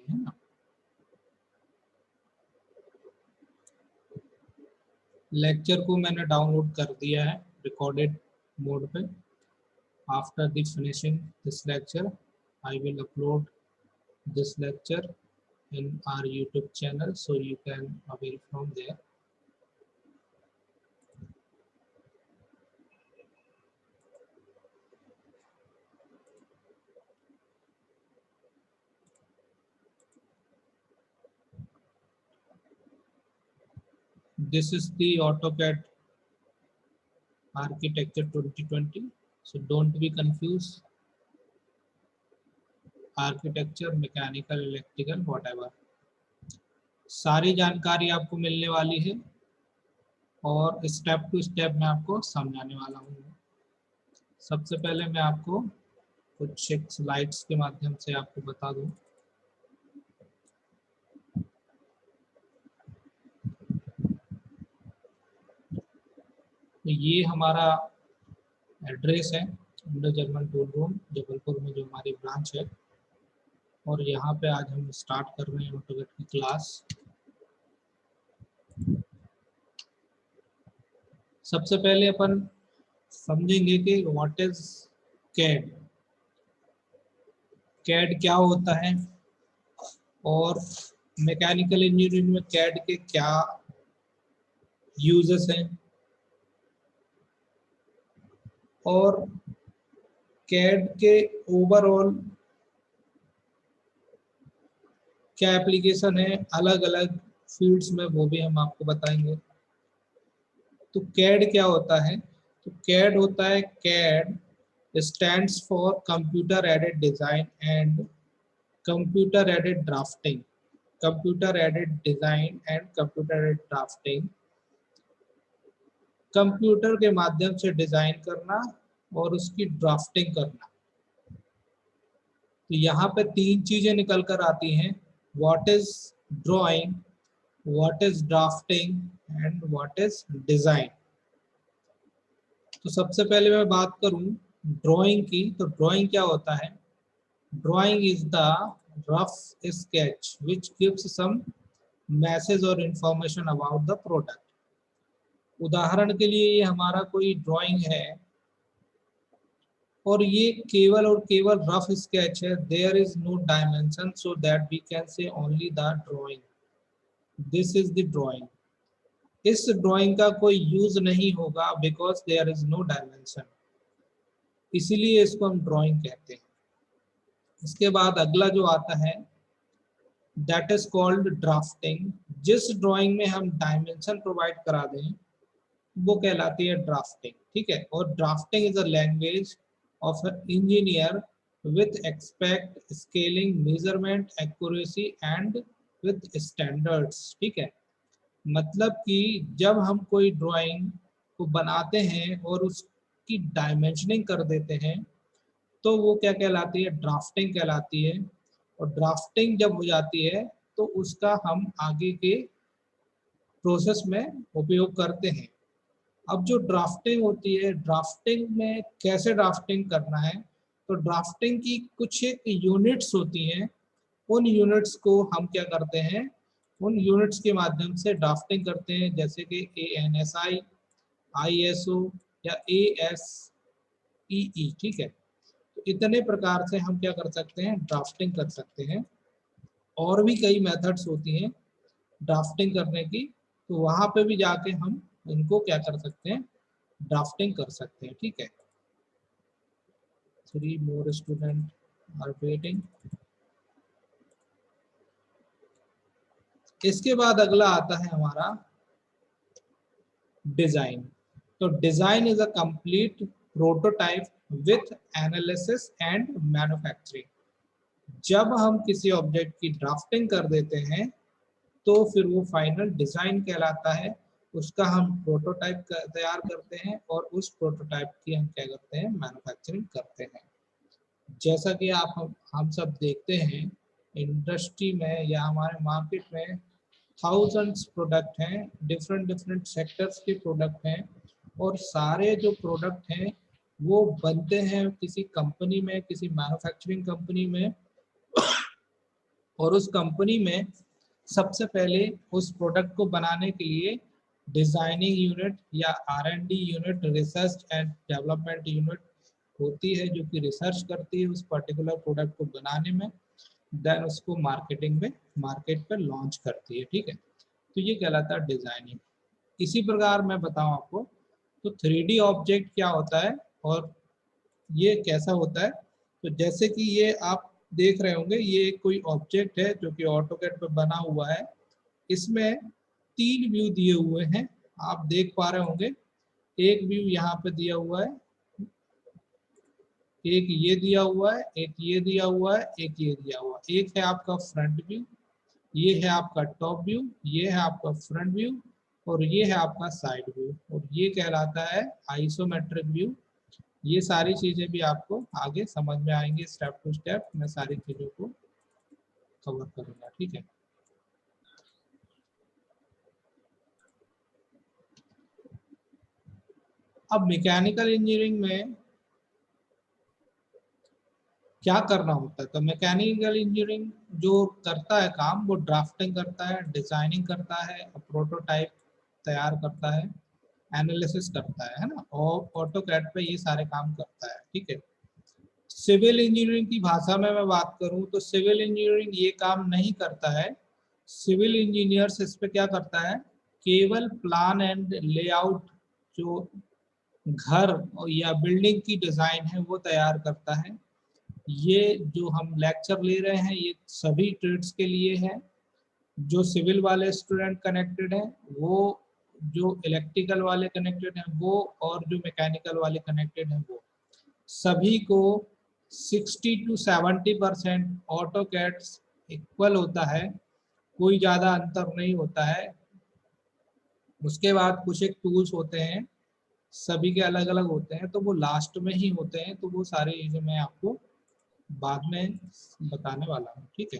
है ना। लेक्चर को मैंने डाउनलोड कर दिया है रिकॉर्डेड मोड पे। After the finishing this lecture I will upload this lecture in our YouTube channel, so you can avail from there. This is the AutoCAD Architecture 2020, so don't be confused. Architecture, mechanical, electrical, whatever, सारी जानकारी आपको मिलने वाली है और step to step मैं आपको समझाने वाला हूँ। सबसे पहले मैं आपको कुछ स्लाइड्स के माध्यम से आपको बता दूं। तो ये हमारा एड्रेस है, Indo German tool room Jabalpur में जो हमारी ब्रांच है, और यहाँ पे आज हम स्टार्ट कर रहे हैं ऑटोकैड की क्लास। सबसे पहले अपन समझेंगे कि व्हाट इज कैड, कैड क्या होता है और मैकेनिकल इंजीनियरिंग में कैड के क्या यूजेस हैं, और कैड के ओवरऑल क्या एप्लीकेशन है अलग अलग फील्ड्स में, वो भी हम आपको बताएंगे। तो कैड क्या होता है? तो कैड होता है, CAD stands for computer aided design and computer aided drafting. Computer aided design and computer aided drafting, computer के माध्यम से डिजाइन करना और उसकी ड्राफ्टिंग करना। तो यहाँ पे तीन चीजें निकल कर आती हैं, what is drawing, what is drafting and what is design. तो सबसे पहले मैं बात करूं ड्राइंग की, तो ड्राइंग क्या होता है? Drawing is the rough sketch which gives some message और इंफॉर्मेशन अबाउट द प्रोडक्ट। उदाहरण के लिए ये हमारा कोई ड्राइंग है और ये केवल और केवल रफ स्केच है, there is no dimension, so that we can say only the drawing, this is the drawing. इस ड्राइंग का कोई यूज नहीं होगा because there is no dimension, इसीलिए इसको हम ड्राइंग कहते हैं। इसके बाद अगला जो आता है दैट इज कॉल्ड ड्राफ्टिंग। जिस ड्राइंग में हम डायमेंशन प्रोवाइड करा दें वो कहलाती है ड्राफ्टिंग, ठीक है। और drafting is a language of engineer with expect scaling measurement accuracy and with standards, ठीक है। मतलब कि जब हम कोई ड्राइंग को बनाते हैं और उसकी डायमेंशनिंग कर देते हैं तो वो क्या कहलाती है? ड्राफ्टिंग कहलाती है। और ड्राफ्टिंग जब हो जाती है तो उसका हम आगे के प्रोसेस में उपयोग करते हैं। अब जो ड्राफ्टिंग होती है, ड्राफ्टिंग में कैसे ड्राफ्टिंग करना है, तो ड्राफ्टिंग की कुछ एक यूनिट्स होती हैं, उन यूनिट्स को हम क्या करते हैं, उन यूनिट्स के माध्यम से ड्राफ्टिंग करते हैं, जैसे कि ANSI, ISO या ASEE, ठीक है। तो इतने प्रकार से हम क्या कर सकते हैं? ड्राफ्टिंग कर सकते हैं। और भी कई मेथड्स होती हैं ड्राफ्टिंग करने की, तो वहां पे भी जाके हम इनको क्या कर सकते हैं? ड्राफ्टिंग कर सकते हैं, ठीक है। 3 more student are waiting। इसके बाद अगला आता है हमारा डिजाइन। तो design is a complete prototype with analysis and manufacturing. जब हम किसी ऑब्जेक्ट की ड्राफ्टिंग कर देते हैं तो फिर वो फाइनल डिजाइन कहलाता है। उसका हम प्रोटोटाइप तैयार करते हैं और उस प्रोटोटाइप की हम क्या करते हैं? मैन्युफैक्चरिंग करते हैं। जैसा कि हम सब देखते हैं इंडस्ट्री में या हमारे मार्केट में थाउजेंड्स प्रोडक्ट हैं, डिफरेंट डिफरेंट सेक्टर्स के प्रोडक्ट हैं, और सारे जो प्रोडक्ट हैं वो बनते हैं किसी कंपनी में, किसी मैन्युफैक्चरिंग कंपनी में, और उस कंपनी में सबसे पहले उस प्रोडक्ट को बनाने के लिए डिजाइनिंग यूनिट या R&D unit, research and development unit होती है, जो कि रिसर्च करती है उस पर्टिकुलर प्रोडक्ट को बनाने में, देन उसको मार्केटिंग में मार्केट पर लॉन्च करती है। ठीक है, तो ये कहलाता है डिजाइनिंग। इसी प्रकार मैं बताऊं आपको, तो 3D ऑब्जेक्ट क्या होता है और ये कैसा होता है। तो जैसे कि ये आप देख रहे होंगे, ये कोई ऑब्जेक्ट है जो कि ऑटोकैड पे बना हुआ है। इसमें 3 व्यू दिए हुए हैं, आप देख पा रहे होंगे। एक व्यू यहाँ पे दिया हुआ है, एक ये दिया हुआ है, एक ये दिया हुआ है, एक ये दिया हुआ है। एक है आपका फ्रंट व्यू, ये है आपका टॉप व्यू, ये है आपका फ्रंट व्यू, और ये है आपका साइड व्यू, और ये कहलाता है आइसोमेट्रिक व्यू। ये सारी चीजें भी आपको आगे समझ में आएंगी, स्टेप टू स्टेप मैं सारी चीजों को कवर करूंगा। ठीक है, अब मैकेनिकल इंजीनियरिंग में क्या करना होता है। तो मैकेनिकल इंजीनियरिंग जो करता है काम, वो ड्राफ्टिंग करता है, डिजाइनिंग करता है, प्रोटोटाइप तैयार करता है, एनालिसिस करता है ना, और ऑटोकैड पे ये सारे काम करता है। ठीक है, सिविल इंजीनियरिंग की भाषा में मैं बात करूं तो सिविल इंजीनियरिंग ये काम नहीं करता है। सिविल इंजीनियर्स इस पे क्या करता है, केवल प्लान एंड लेआउट, जो घर या बिल्डिंग की डिजाइन है वो तैयार करता है। ये जो हम लेक्चर ले रहे हैं ये सभी ट्रेड्स के लिए है। जो सिविल वाले स्टूडेंट कनेक्टेड हैं वो, जो इलेक्ट्रिकल वाले कनेक्टेड हैं वो, और जो मैकेनिकल वाले कनेक्टेड हैं वो, सभी को 60 to 70% ऑटोकैड इक्वल होता है, कोई ज़्यादा अंतर नहीं होता है। उसके बाद कुछ एक टूल्स होते हैं, सभी के अलग अलग होते हैं, तो वो लास्ट में ही होते हैं, तो वो सारी चीज़ें मैं आपको बाद में बताने वाला हूँ। ठीक है,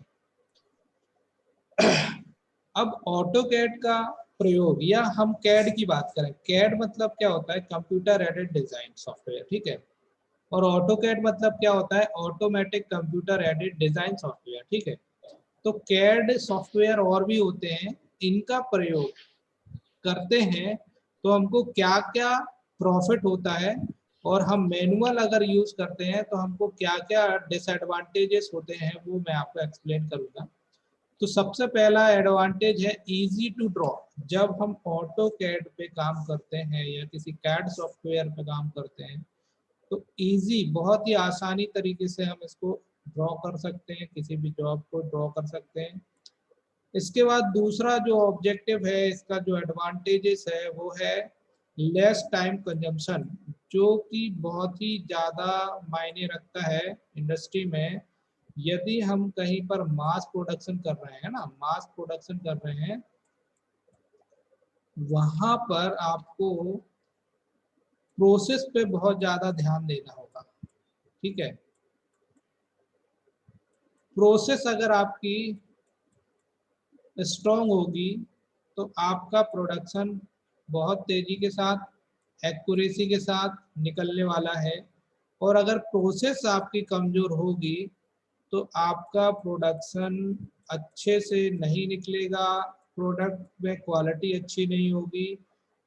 अब ऑटोकैड का प्रयोग, या हम कैड की बात करें, कैड मतलब क्या होता है, कंप्यूटर एडेड डिजाइन सॉफ्टवेयर। ठीक है, और ऑटोकैड मतलब क्या होता है, automatic computer aided design software. ठीक है, तो कैड सॉफ्टवेयर और भी होते हैं, इनका प्रयोग करते हैं तो हमको क्या क्या प्रॉफिट होता है, और हम मैनुअल अगर यूज करते हैं तो हमको क्या क्या डिसएडवांटेजेस होते हैं, वो मैं आपको एक्सप्लेन करूंगा। तो सबसे पहला एडवांटेज है इजी टू ड्रॉ। जब हम ऑटो कैड पे काम करते हैं या किसी कैड सॉफ्टवेयर पे काम करते हैं तो इजी, बहुत ही आसानी तरीके से हम इसको ड्रॉ कर सकते हैं, किसी भी जॉब को ड्रॉ कर सकते हैं। इसके बाद दूसरा जो ऑब्जेक्टिव है, इसका जो एडवांटेजेस है वो है लेस टाइम कंजम्पशन, जो कि बहुत ही ज़्यादा मायने रखता है इंडस्ट्री में। यदि हम कहीं पर मास प्रोडक्शन कर रहे हैं ना, मास प्रोडक्शन कर रहे हैं, वहां पर आपको प्रोसेस पे बहुत ज़्यादा ध्यान देना होगा। ठीक है, प्रोसेस अगर आपकी स्ट्रॉन्ग होगी तो आपका प्रोडक्शन बहुत तेजी के साथ, एक्यूरेसी के साथ निकलने वाला है। और अगर प्रोसेस आपकी कमजोर होगी तो आपका प्रोडक्शन अच्छे से नहीं निकलेगा, प्रोडक्ट में क्वालिटी अच्छी नहीं होगी।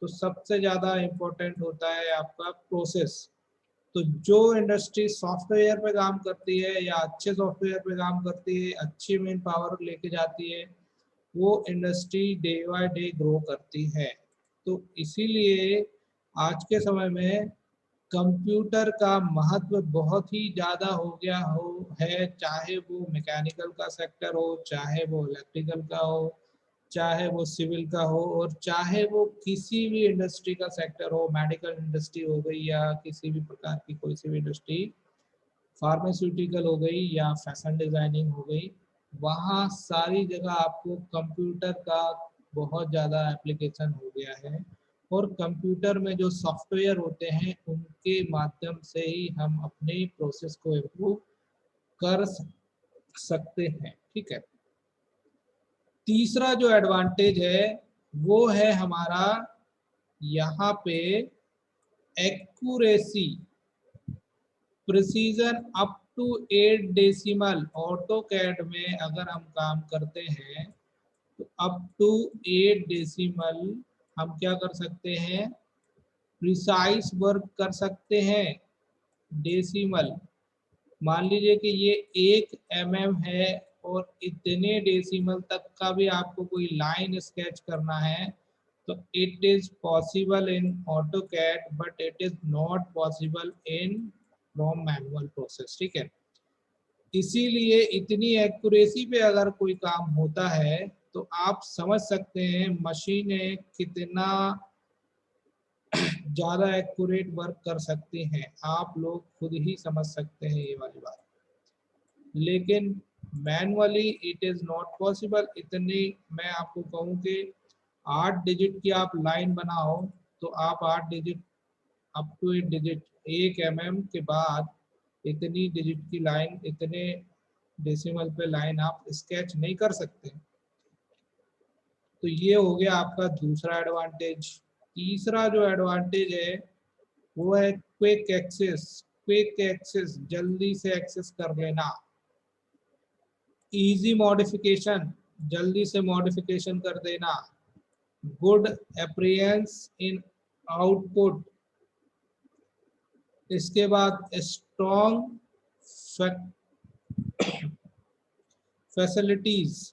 तो सबसे ज़्यादा इम्पोर्टेंट होता है आपका प्रोसेस। तो जो इंडस्ट्री सॉफ्टवेयर पे काम करती है या अच्छे सॉफ्टवेयर पे काम करती है, अच्छी मैन पावर लेके जाती है, वो industry day by day grow करती है। तो इसीलिए आज के समय में कंप्यूटर का महत्व बहुत ही ज़्यादा हो गया है, चाहे वो मैकेनिकल का सेक्टर हो, चाहे वो इलेक्ट्रिकल का हो, चाहे वो सिविल का हो, और चाहे वो किसी भी इंडस्ट्री का सेक्टर हो, मेडिकल इंडस्ट्री हो गई या किसी भी प्रकार की कोई सी भी इंडस्ट्री, फार्मास्यूटिकल हो गई या फैशन डिजाइनिंग हो गई, वहाँ सारी जगह आपको कंप्यूटर का बहुत ज़्यादा एप्लीकेशन हो गया है। और कंप्यूटर में जो सॉफ्टवेयर होते हैं उनके माध्यम से ही हम अपने प्रोसेस को इम्प्रूव कर सकते हैं। ठीक है, तीसरा जो एडवांटेज है वो है हमारा यहाँ पे accuracy, precision up to 8 decimal AutoCAD में अगर हम काम करते हैं तो अप टू 8 डेसिमल हम क्या कर सकते हैं, प्रिसाइज वर्क कर सकते हैं। डेसिमल, मान लीजिए कि ये 1 mm है और इतने डेसिमल तक का भी आपको कोई लाइन स्केच करना है तो it is possible in AutoCAD but it is not possible in from manual process. ठीक है, इसीलिए इतनी एक्यूरेसी पे अगर कोई काम होता है तो आप समझ सकते हैं मशीनें कितना ज़्यादा एक्यूरेट वर्क कर सकती हैं, आप लोग खुद ही समझ सकते हैं ये वाली बात। लेकिन manually it is not possible. इतनी मैं आपको कहूँ कि 8 डिजिट की आप लाइन बनाओ तो आप 8 digit up to 8 digit 1 mm के बाद इतनी डिजिट की लाइन, इतने डेसिमल पे लाइन आप स्केच नहीं कर सकते। तो ये हो गया आपका दूसरा एडवांटेज। तीसरा जो एडवांटेज है वो है क्विक एक्सेस। क्विक एक्सेस, जल्दी से एक्सेस कर लेना। इजी मॉडिफिकेशन, जल्दी से मॉडिफिकेशन कर देना। Good appearance in output. इसके बाद स्ट्रॉन्ग फैसिलिटीज।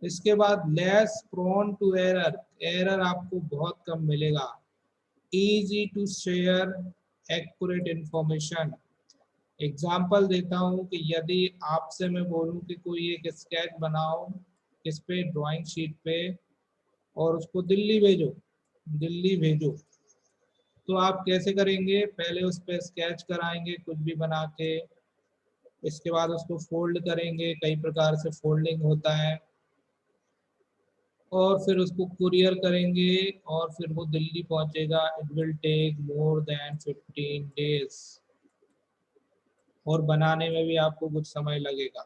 इसके बाद less prone to error, error आपको बहुत कम मिलेगा। Easy to share accurate information. Example देता हूँ कि यदि आपसे मैं बोलूँ कि कोई एक स्केच बनाओ इस पे ड्राइंग शीट पे और उसको दिल्ली भेजो, दिल्ली भेजो, तो आप कैसे करेंगे, पहले उस पर स्केच कराएंगे कुछ भी बना के, इसके बाद उसको फोल्ड करेंगे, कई प्रकार से फोल्डिंग होता है, और फिर उसको कुरियर करेंगे और फिर वो दिल्ली पहुंचेगा। It will take more than 15 days और बनाने में भी आपको कुछ समय लगेगा।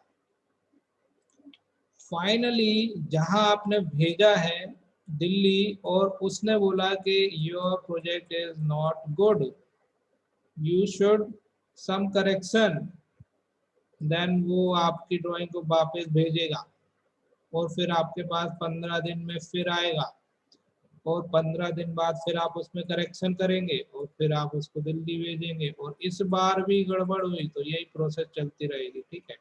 फाइनली जहां आपने भेजा है दिल्ली और उसने बोला कि your project is not good, you should some correction, then वो आपकी ड्राइंग को वापस भेजेगा और फिर आपके पास 15 दिन में फिर आएगा और 15 दिन बाद फिर आप उसमें करेक्शन करेंगे और फिर आप उसको दिल्ली भेजेंगे और इस बार भी गड़बड़ हुई तो यही प्रोसेस चलती रहेगी। ठीक है,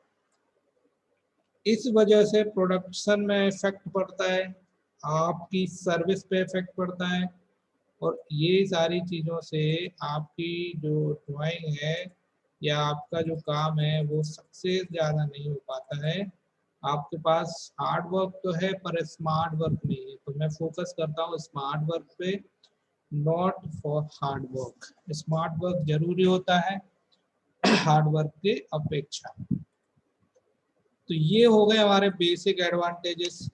इस वजह से प्रोडक्शन में इफेक्ट पड़ता है, आपकी सर्विस पे इफेक्ट पड़ता है और ये सारी चीज़ों से आपकी जो ड्राइंग है या आपका जो काम है वो सक्सेस ज़्यादा नहीं हो पाता है। आपके पास हार्ड वर्क तो है पर स्मार्ट वर्क नहीं है, तो मैं फोकस करता हूँ स्मार्ट वर्क पे, not for hard work. Smart work जरूरी होता है हार्ड वर्क के अपेक्षा। तो ये हो गए हमारे बेसिक एडवांटेजेस।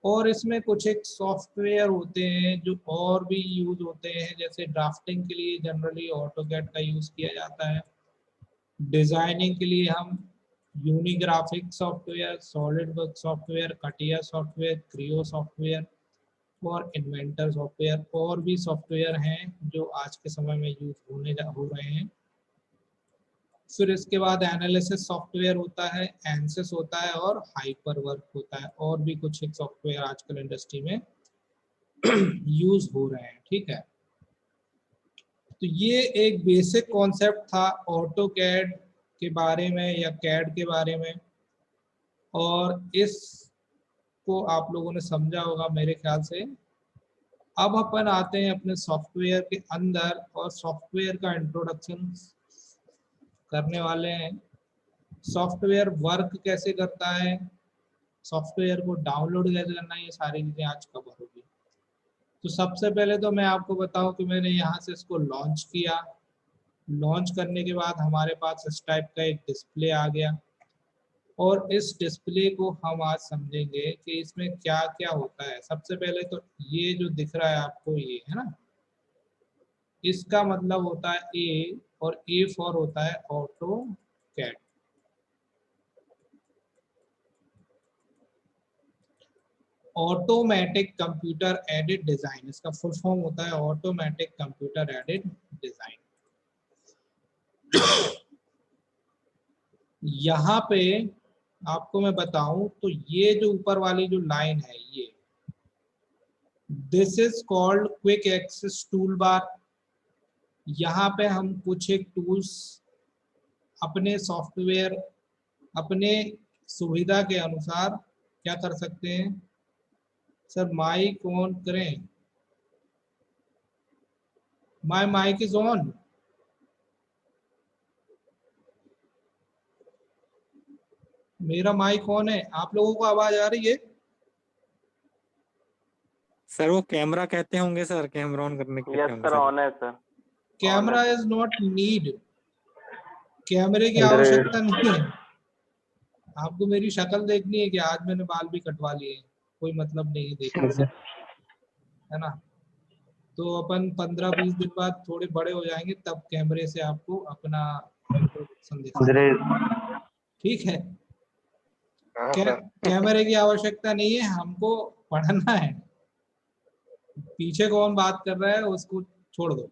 और इसमें कुछ एक सॉफ्टवेयर होते हैं जो और भी यूज होते हैं, जैसे ड्राफ्टिंग के लिए जनरली ऑटोकैड का यूज किया जाता है, डिजाइनिंग के लिए हम यूनिग्राफिक सॉफ्टवेयर, सॉलिड वर्क सॉफ्टवेयर, कटिया सॉफ्टवेयर, क्रियो सॉफ्टवेयर और इन्वेंटर सॉफ्टवेयर, और भी सॉफ्टवेयर हैं जो आज के समय में यूज हो रहे हैं। फिर इसके बाद एनालिसिस सॉफ्टवेयर होता है, एनसिस होता है और हाइपर वर्क होता है, और भी कुछ एक सॉफ्टवेयर आजकल इंडस्ट्री में यूज हो रहे हैं। ठीक है, तो ये एक बेसिक कॉन्सेप्ट था ऑटो कैड के बारे में या कैड के बारे में, और इसको आप लोगों ने समझा होगा मेरे ख्याल से। अब अपन आते हैं अपने सॉफ्टवेयर के अंदर और सॉफ्टवेयर का इंट्रोडक्शन करने वाले हैं। सॉफ्टवेयर वर्क कैसे करता है, सॉफ्टवेयर को डाउनलोड कैसे करना है, ये सारी चीज़ें आज कवर होगी। तो सबसे पहले तो मैं आपको बताऊं कि मैंने यहाँ से इसको लॉन्च किया। लॉन्च करने के बाद हमारे पास इस टाइप का एक डिस्प्ले आ गया और इस डिस्प्ले को हम आज समझेंगे कि इसमें क्या क्या होता है। सबसे पहले तो ये जो दिख रहा है आपको, ये है ना, इसका मतलब होता है ए, और ए फॉर होता है AutoCAD. Automatic computer aided design, इसका फुल फॉर्म होता है ऑटोमेटिक कंप्यूटर एडेड डिजाइन। यहाँ पे आपको मैं बताऊं तो ये जो ऊपर वाली जो लाइन है ये, this is called quick access tool bar. यहाँ पे हम कुछ एक टूल्स अपने सॉफ्टवेयर, अपने सुविधा के अनुसार क्या कर सकते हैं। सर माइक ऑन करें, माई माइक इज ऑन। मेरा माइक ऑन है, आप लोगों को आवाज आ रही है? सर वो कैमरा कहते होंगे सर, कैमरा ऑन करने के कहते यस होंगे सर, सर। ऑन है sir. Camera is not need, कैमरे की अंदर आवश्यकता नहीं है। आपको मेरी शक्ल देखनी है कि आज मैंने बाल भी कटवा लिए हैं, कोई मतलब नहीं है देखने से, है ना। तो अपन 15-20 दिन बाद थोड़े बड़े हो जाएंगे, तब कैमरे से आपको अपना इंट्रोडक्शन दिखाएंगे, ठीक है। कैमरे की आवश्यकता नहीं है, हमको पढ़ना है। पीछे कौन बात कर रहा है उसको छोड़ दो,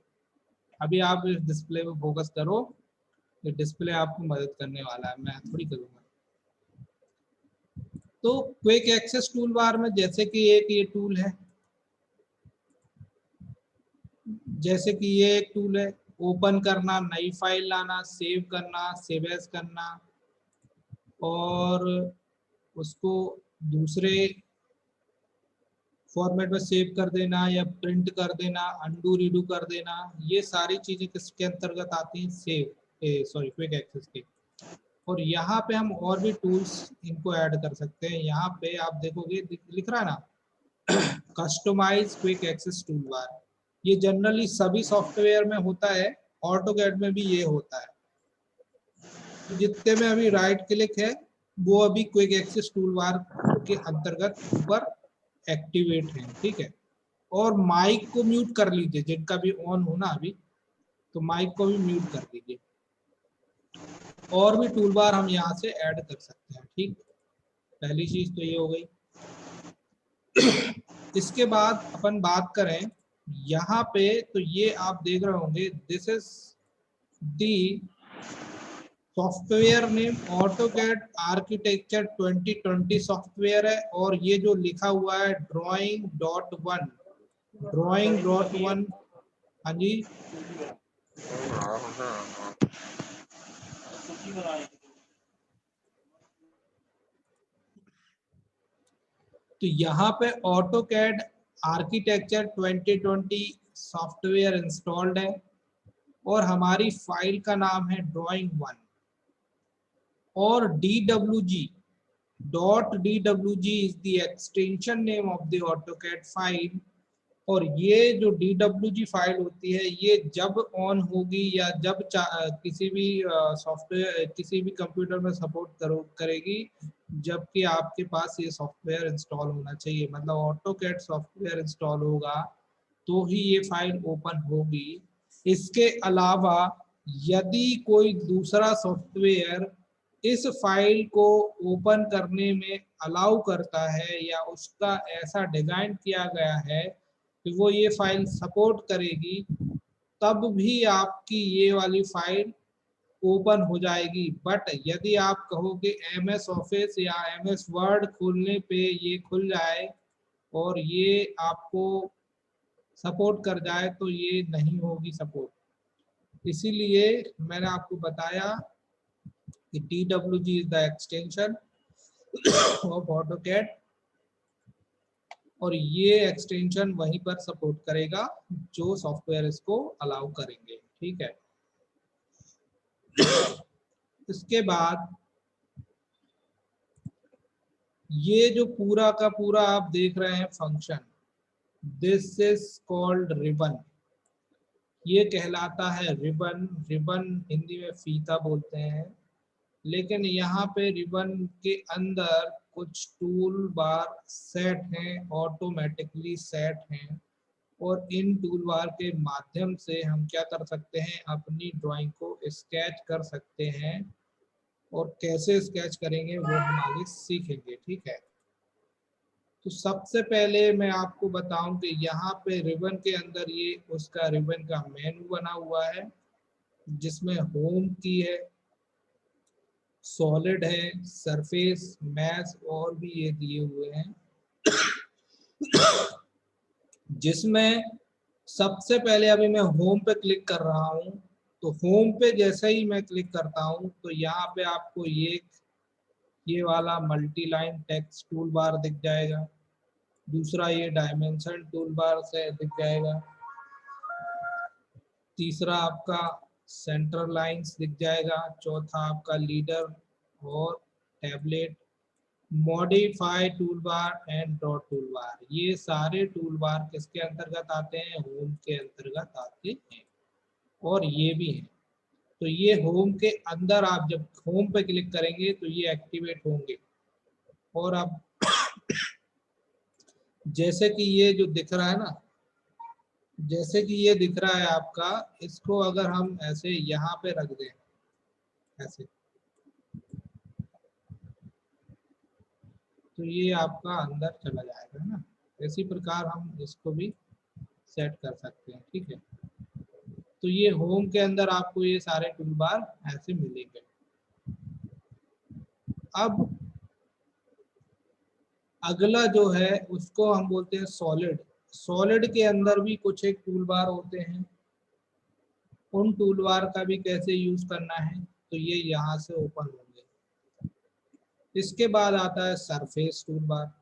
अभी आप इस डिस्प्ले पे फोकस करो। ये डिस्प्ले आपको मदद करने वाला है, मैं थोड़ी करूँगा। तो क्विक एक्सेस टूल बार में जैसे कि एक ये टूल है, जैसे कि ये एक टूल है, ओपन करना, नई फाइल लाना, सेव करना, सेव एज करना, और उसको दूसरे फॉर्मेट में सेव कर देना या प्रिंट कर देना, अंडू रीडू कर देना, ये सारी चीजें किसके अंतर्गत आती हैं, क्विक एक्सेस के। और यहाँ पे हम और भी टूल्स इनको ऐड कर सकते हैं। यहाँ पे आप देखोगे लिख रहा है ना customize quick access tool bar. ये जनरली सभी सॉफ्टवेयर में होता है, ऑटोकैड में भी ये होता है। तो जितने में अभी राइट क्लिक है वो अभी क्विक एक्सेस टूल बार के अंतर्गत ऊपर एक्टिवेट है, ठीक है। और माइक को म्यूट कर लीजिए, जिनका भी ऑन हो ना अभी, तो माइक को भी म्यूट कर दीजिए। और भी टूल बार हम यहाँ से ऐड कर सकते हैं, ठीक। पहली चीज तो ये हो गई। इसके बाद अपन बात करें यहाँ पे, तो ये आप देख रहे होंगे, this is the software name AutoCAD architecture 2020 software है। और ये जो लिखा हुआ है ड्राइंग.1, ड्राइंग.1, हाँ जी। तो यहाँ पे ऑटोकैड आर्किटेक्चर 2020 सॉफ्टवेयर इंस्टॉल्ड है और हमारी फाइल का नाम है ड्राइंग1। और dwg is the extension name of the AutoCAD file। और ये जो dwg फाइल होती है, ये जब ऑन होगी या जब किसी भी सॉफ्टवेयर, किसी भी कंप्यूटर में सपोर्ट करेगी, जबकि आपके पास ये सॉफ्टवेयर इंस्टॉल होना चाहिए। मतलब ऑटोकैड सॉफ्टवेयर इंस्टॉल होगा तो ही ये फाइल ओपन होगी। इसके अलावा यदि कोई दूसरा सॉफ्टवेयर इस फाइल को ओपन करने में अलाउ करता है या उसका ऐसा डिजाइन किया गया है कि वो ये फाइल सपोर्ट करेगी, तब भी आपकी ये वाली फाइल ओपन हो जाएगी। बट यदि आप कहोगे MS ऑफिस या MS वर्ड खोलने पे ये खुल जाए और ये आपको सपोर्ट कर जाए, तो ये नहीं होगी सपोर्ट। इसीलिए मैंने आपको बताया कि DWG is the extension of AutoCAD, और ये एक्सटेंशन वहीं पर सपोर्ट करेगा जो सॉफ्टवेयर इसको अलाउ करेंगे, ठीक है। इसके बाद ये जो पूरा का पूरा आप देख रहे हैं function, this is called ribbon. ये कहलाता है रिबन। रिबन हिंदी में फीता बोलते हैं, लेकिन यहाँ पे रिबन के अंदर कुछ टूल बार सेट हैं, ऑटोमेटिकली सेट हैं। और इन टूल बार के माध्यम से हम क्या कर सकते हैं, अपनी ड्राइंग को स्केच कर सकते हैं। और कैसे स्केच करेंगे वो हम आगे सीखेंगे, ठीक है। तो सबसे पहले मैं आपको बताऊं कि यहाँ पे रिबन के अंदर ये उसका रिबन का मेनू बना हुआ है, जिसमें होम की है, सॉलिड है, सरफेस, मैश और भी ये दिए हुए हैं, जिसमें सबसे पहले अभी मैं होम पे क्लिक कर रहा हूं। तो होम पे जैसे ही मैं क्लिक करता हूं तो यहाँ पे आपको ये वाला multi line text tool bar दिख जाएगा। दूसरा ये डायमेंशन टूल बार से दिख जाएगा। तीसरा आपका सेंटर लाइंस दिख जाएगा। चौथा आपका लीडर और tablet, modify tool bar and dot tool bar, ये सारे टूल बार किसके अंतर्गत आते हैं? होम के अंतर्गत आते हैं। और ये भी है, तो ये होम के अंदर आप जब होम पे क्लिक करेंगे तो ये एक्टिवेट होंगे। और अब जैसे कि ये जो दिख रहा है ना, जैसे कि ये दिख रहा है आपका, इसको अगर हम ऐसे यहाँ पे रख दें ऐसे, तो ये आपका अंदर चला जाएगा ना। इसी प्रकार हम इसको भी सेट कर सकते हैं, ठीक है। तो ये होम के अंदर आपको ये सारे टूल बार ऐसे मिलेंगे। अब अगला जो है उसको हम बोलते हैं सॉलिड। सॉलिड के अंदर भी कुछ एक टूल बार होते हैं, उन टूल बार का भी कैसे यूज करना है, तो ये यहाँ से ओपन होंगे। इसके बाद आता है सरफेस टूल बार।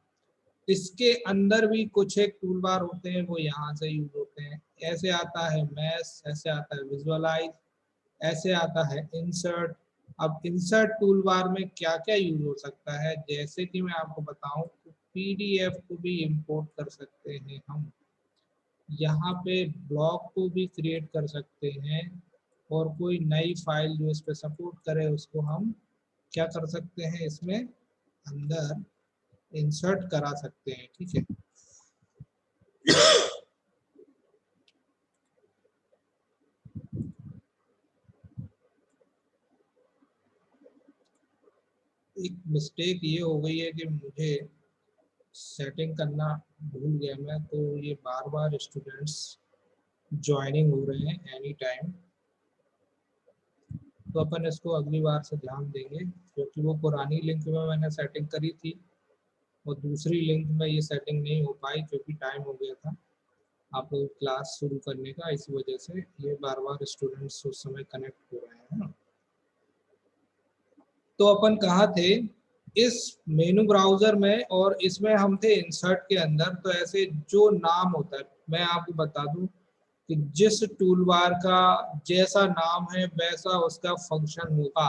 इसके अंदर भी कुछ एक टूल बार होते हैं, वो यहाँ से यूज होते हैं। ऐसे आता है मैश, ऐसे आता है विजुअलाइज, ऐसे आता है इंसर्ट। अब इंसर्ट टूल बार में क्या क्या यूज हो सकता है, जैसे कि मैं आपको बताऊं तो पीडीएफ को भी इंपोर्ट कर सकते हैं हम, यहाँ पे ब्लॉग को भी क्रिएट कर सकते हैं, और कोई नई फाइल जो इस पे सपोर्ट करे उसको हम क्या कर सकते हैं, इसमें अंदर इंसर्ट करा सकते हैं, ठीक है। एक मिस्टेक ये हो गई है कि मुझे सेटिंग करना भूल गया मैं, तो ये बार बार स्टूडेंट्स ज्वाइनिंग हो रहे हैं एनी टाइम। तो अपन इसको अगली बार से ध्यान देंगे, क्योंकि वो पुरानी लिंक में मैंने सेटिंग करी थी और दूसरी लिंक में ये सेटिंग नहीं हो पाई क्योंकि टाइम हो गया था आप लोग क्लास शुरू करने का। इस वजह से ये बार बार स्टूडेंट्स उस समय कनेक्ट हो रहे हैं ना। तो अपन कहाँ थे? इस मेनू ब्राउजर में, और इसमें हम थे इंसर्ट के अंदर। तो ऐसे जो नाम होता है, मैं आपको बता दूं कि जिस टूलबार का जैसा नाम है वैसा उसका फंक्शन होगा।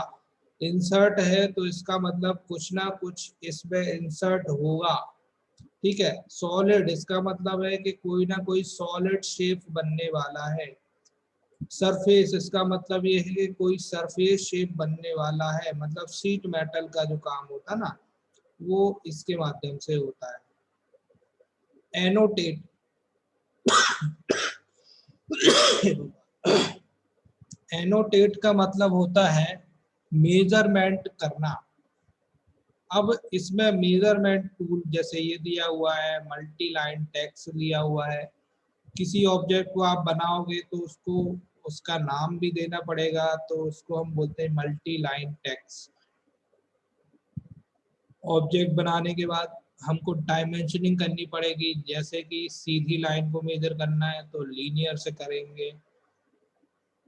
इंसर्ट है तो इसका मतलब कुछ ना कुछ इसमें इंसर्ट होगा, ठीक है। सॉलिड, इसका मतलब है कि कोई ना कोई सॉलिड शेप बनने वाला है। सरफेस, इसका मतलब ये है कि कोई सरफेस शेप बनने वाला है, मतलब शीट मेटल का जो काम होता है ना, वो इसके माध्यम से होता है। एनोटेट, एनोटेट का मतलब होता है मेजरमेंट करना। अब इसमें मेजरमेंट टूल जैसे ये दिया हुआ है, मल्टी लाइन टेक्स्ट दिया हुआ है। किसी ऑब्जेक्ट को आप बनाओगे तो उसको उसका नाम भी देना पड़ेगा, तो उसको हम बोलते हैं मल्टी लाइन टेक्स्ट। ऑब्जेक्ट बनाने के बाद हमको डायमेंशनिंग करनी पड़ेगी, जैसे कि सीधी लाइन को मेजर करना है तो लीनियर से करेंगे।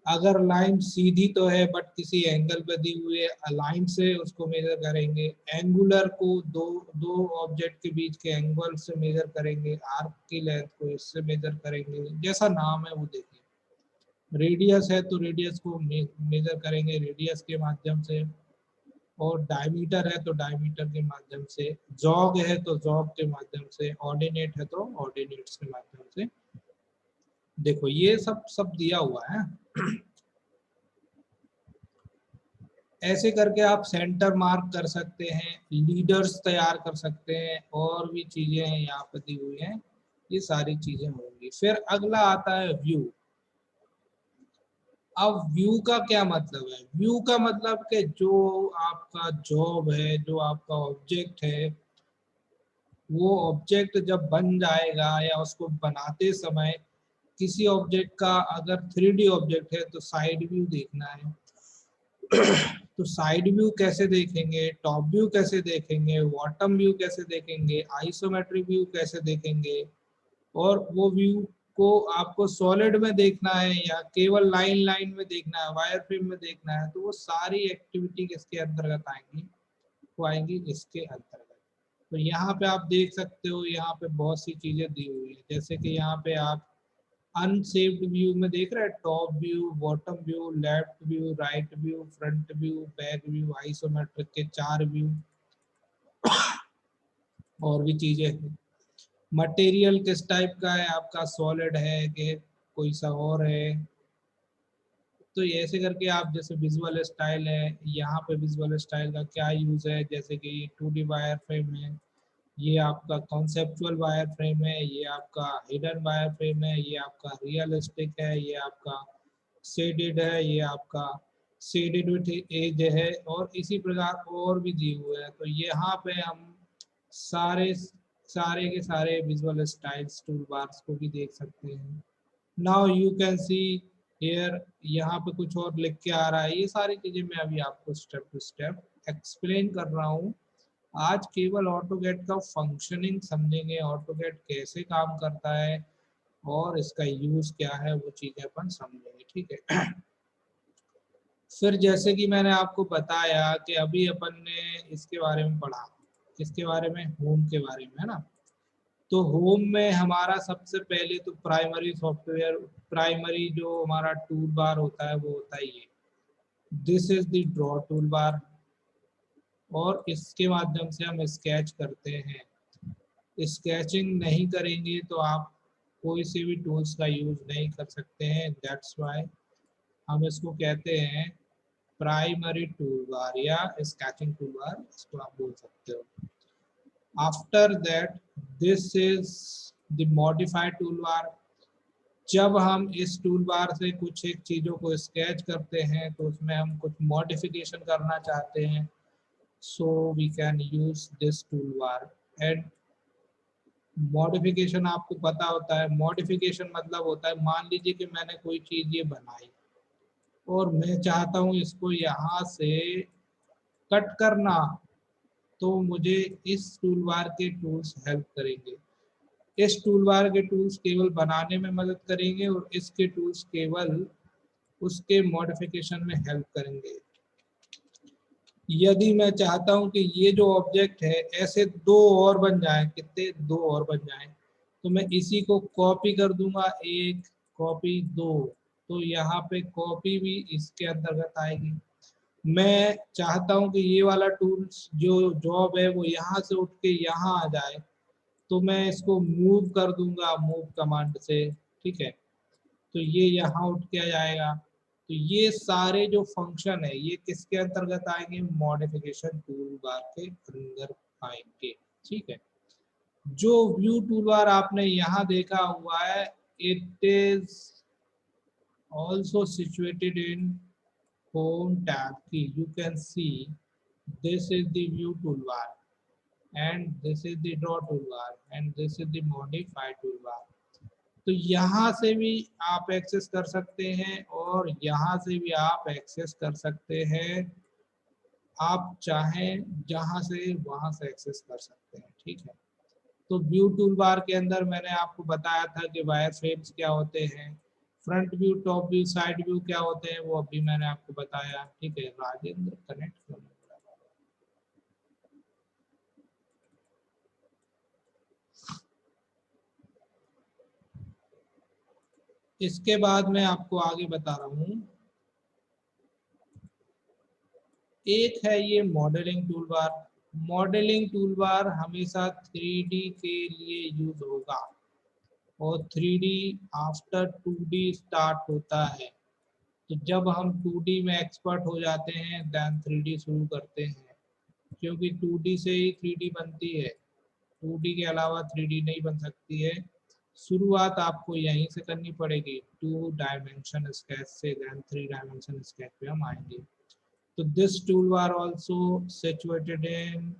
अगर लाइन सीधी तो है बट किसी एंगल पे दी हुई है, अलाइन से उसको मेजर करेंगे। एंगुलर को दो दो ऑब्जेक्ट के बीच के एंगल से मेजर करेंगे। आर्क की लेंथ को इससे मेजर करेंगे, जैसा नाम है वो देखिए। रेडियस है तो रेडियस को मेजर करेंगे रेडियस के माध्यम से, और डायमीटर है तो डायमीटर के माध्यम से, जॉग है तो जॉग के माध्यम से, ऑर्डिनेट है तो ऑर्डिनेट्स के माध्यम से। देखो ये सब दिया हुआ है। ऐसे करके आप सेंटर मार्क कर सकते हैं, लीडर्स तैयार कर सकते हैं, और भी चीजें हैं यहाँ पे दी हुई हैं, ये सारी चीजें होंगी। फिर अगला आता है व्यू। अब व्यू का क्या मतलब है? व्यू का मतलब कि जो आपका जॉब है, जो आपका ऑब्जेक्ट है, वो ऑब्जेक्ट जब बन जाएगा या उसको बनाते समय किसी ऑब्जेक्ट का अगर 3D ऑब्जेक्ट है तो साइड व्यू देखना है। तो साइड व्यू कैसे देखेंगे, टॉप व्यू कैसे देखेंगे, बॉटम व्यू कैसे देखेंगे, आइसोमेट्रिक व्यू कैसे देखेंगे, और वो व्यू को आपको सॉलिड में देखना है या केवल लाइन लाइन में देखना है, वायर फ्रेम में देखना है, तो वो सारी एक्टिविटी किसके अंतर्गत आएंगी, वो आएंगी इसके अंतर्गत। तो यहाँ पे आप देख सकते हो, यहाँ पे बहुत सी चीजें दी हुई है, जैसे कि यहाँ पे आप अनसेव्ड व्यू में देख रहे हैं, top view, bottom view, left view, right view, front view, back view, isometric के 4 व्यू, और भी चीजें हैं। मटेरियल किस टाइप का है आपका, सॉलिड है कि कोई सा और है। तो ये ऐसे करके आप, जैसे विजुअल स्टाइल है, यहाँ पे विजुअल स्टाइल का क्या यूज है, जैसे कि ये 2D वायर फ्रेम है, ये आपका कॉन्सेप्चुअल वायर फ्रेम है, ये आपका हिडन वायर फ्रेम है, ये आपका रियलिस्टिक है, ये आपका शेडेड है, ये आपका शेडेड विथ एज है, और इसी प्रकार और भी दिए हुए हैं। तो यहाँ पे हम सारे सारे के सारे विजुअल स्टाइल्स टूल बार्स को भी देख सकते हैं। Now you can see here, यहाँ पे कुछ और लिख के आ रहा है, ये सारी चीजें मैं अभी आपको स्टेप टू स्टेप एक्सप्लेन कर रहा हूँ। आज केवल ऑटोकैड का फंक्शनिंग समझेंगे, ऑटोकैड कैसे काम करता है और इसका यूज क्या है, वो चीजें अपन समझेंगे, ठीक है। फिर जैसे कि मैंने आपको बताया कि अभी अपन ने इसके बारे में पढ़ा, इसके बारे में, होम के बारे में, है ना। तो होम में हमारा सबसे पहले तो प्राइमरी सॉफ्टवेयर, प्राइमरी जो हमारा टूल बार होता है वो होता है ये, this is the draw tool bar, और इसके माध्यम से हम स्केच करते हैं। स्केचिंग नहीं करेंगे तो आप कोई से भी टूल्स का यूज नहीं कर सकते हैं, दैट्स वाई हम इसको कहते हैं प्राइमरी टूल बार या स्केचिंग टूल बार, इसको आप बोल सकते हो। After that this is the modified tool bar. जब हम इस टूल बार से कुछ एक चीज़ों को स्केच करते हैं तो उसमें हम कुछ मॉडिफिकेशन करना चाहते हैं, so we can use this tool bar. And modification आपको पता होता है, मॉडिफिकेशन मतलब होता है, मान लीजिए कि मैंने कोई चीज़ ये बनाई और मैं चाहता हूँ इसको यहाँ से कट करना, तो मुझे इस टूल बार के टूल्स हेल्प करेंगे। इस टूल बार के टूल्स केवल बनाने में मदद करेंगे और इसके टूल्स केवल उसके मॉडिफिकेशन में हेल्प करेंगे। यदि मैं चाहता हूं कि ये जो ऑब्जेक्ट है ऐसे दो और बन जाए, कितने, दो और बन जाए, तो मैं इसी को कॉपी कर दूंगा, एक, कॉपी, दो, तो यहाँ पे कॉपी भी इसके अंतर्गत आएगी। मैं चाहता हूं कि ये वाला टूल्स जो जॉब है वो यहाँ से उठ के यहाँ आ जाए, तो मैं इसको मूव कर दूंगा मूव कमांड से, ठीक है, तो ये यहाँ उठ के आ जाएगा। तो ये सारे जो फंक्शन है ये किसके अंतर्गत आएंगे, मॉडिफिकेशन टूल बार के अंदर आएंगे, ठीक है। जो व्यू टूल बार आपने यहाँ देखा हुआ है, it is also situated in home tab key. You can see this is the view toolbar and this is the draw toolbar and this is the modify toolbar. तो यहाँ से भी आप एक्सेस कर सकते हैं और यहाँ से भी आप एक्सेस कर सकते हैं, आप चाहें जहाँ से वहाँ से एक्सेस कर सकते हैं, ठीक है। तो व्यू टूल बार के अंदर मैंने आपको बताया था कि वायर फ्रेम्स क्या होते हैं, front view, top view, side view क्या होते हैं, वो अभी मैंने आपको बताया, ठीक है। राजेंद्र कनेक्ट क्यों नहीं हो रहा? इसके बाद मैं आपको आगे बता रहा हूँ, एक है ये modelling tool bar. Modelling tool bar हमेशा 3D के लिए यूज होगा और 3D आफ्टर 2D स्टार्ट होता है। तो जब हम 2D में एक्सपर्ट हो जाते हैं देन 3D शुरू करते हैं, क्योंकि 2D से ही 3D बनती है, 2D के अलावा 3D नहीं बन सकती है। शुरुआत आपको यहीं से करनी पड़ेगी, 2 डायमेंशन स्केच से, देन 3 डायमेंशन स्केच पे हम आएंगे। तो this tool bar also situated in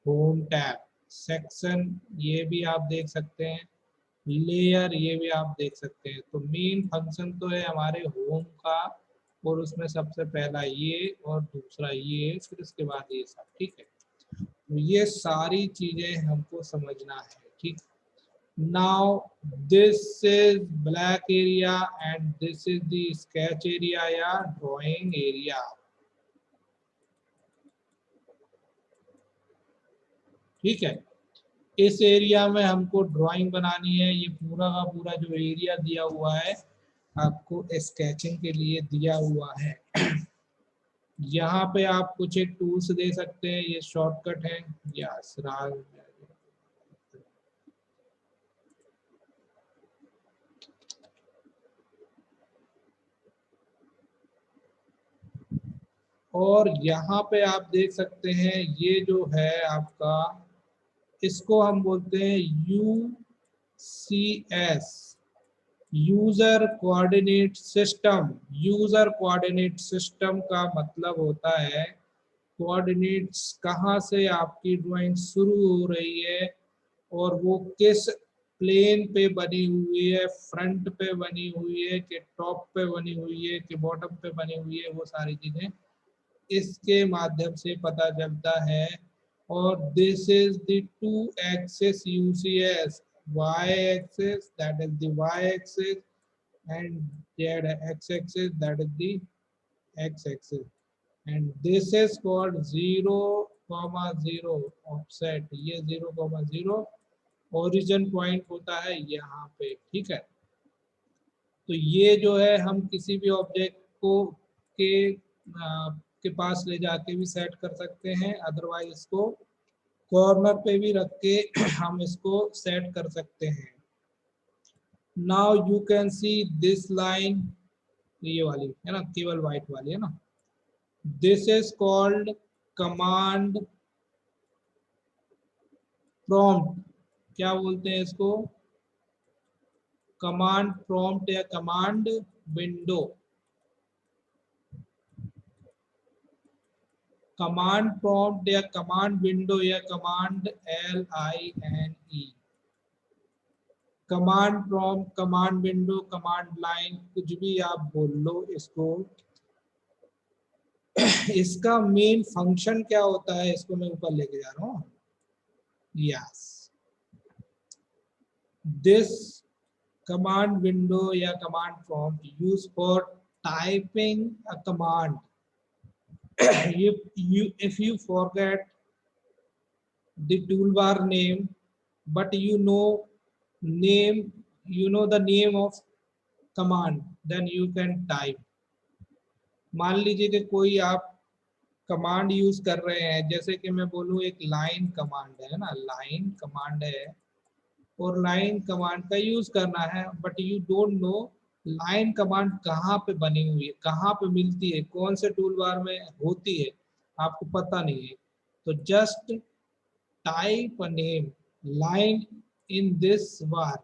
home tab section, ये भी आप देख सकते हैं, लेयर ये भी आप देख सकते हैं। तो मेन फंक्शन तो है हमारे होम का और उसमें सबसे पहला ये और दूसरा ये, फिर उसके बाद ये सब, ठीक है। तो ये सारी चीजें हमको समझना है, ठीक। Now this is black area and this is the sketch area या ड्राइंग एरिया, ठीक है। इस एरिया में हमको ड्राइंग बनानी है। ये पूरा का पूरा जो एरिया दिया हुआ है आपको स्केचिंग के लिए दिया हुआ है। यहाँ पे आप कुछ एक टूल्स दे सकते हैं, ये शॉर्टकट है। यस राज, और यहाँ पे आप देख सकते हैं ये जो है आपका, इसको हम बोलते हैं UCS, user coordinate system. User coordinate system का मतलब होता है कोऑर्डिनेट्स कहाँ से आपकी ड्राइंग शुरू हो रही है और वो किस प्लेन पे बनी हुई है, फ्रंट पे बनी हुई है कि टॉप पे बनी हुई है कि बॉटम पे बनी हुई है, वो सारी चीजें इसके माध्यम से पता चलता है। और this is the two axis UCS, y axis that is the y axis and z x-axis that is the x-axis, and this is called 0,0 offset. ये 0,0 ओरिजिन पॉइंट होता है यहाँ पे, ठीक है। तो ये जो है हम किसी भी ऑब्जेक्ट को के पास ले जाके भी सेट कर सकते हैं, अदरवाइज इसको कॉर्नर पे भी रख के हम इसको सेट कर सकते हैं। Now you can see this line, ये वाली है ना, केवल व्हाइट वाली है ना, this is called command prompt. क्या बोलते हैं इसको? कमांड प्रॉम्प्ट या कमांड विंडो। कमांड प्रॉम्प्ट या कमांड विंडो या command LINE, command prompt, command window, command line, कुछ भी आप बोल लो इसको। इसका मेन फंक्शन क्या होता है, इसको मैं ऊपर लेके जा रहा हूँ। यस, दिस कमांड विंडो या command prompt use for typing a command. if you forget the toolbar name but you know the name of command, then you can type। मान लीजिए कि कोई आप कमांड यूज कर रहे हैं, जैसे कि मैं बोलूँ एक लाइन कमांड है ना, लाइन कमांड है और लाइन कमांड का यूज करना है, but you don't no line command कहाँ पे बनी हुई है, कहाँ पे मिलती है, कौन से टूल बार में होती है, आपको पता नहीं है। तो just type a name line in this bar,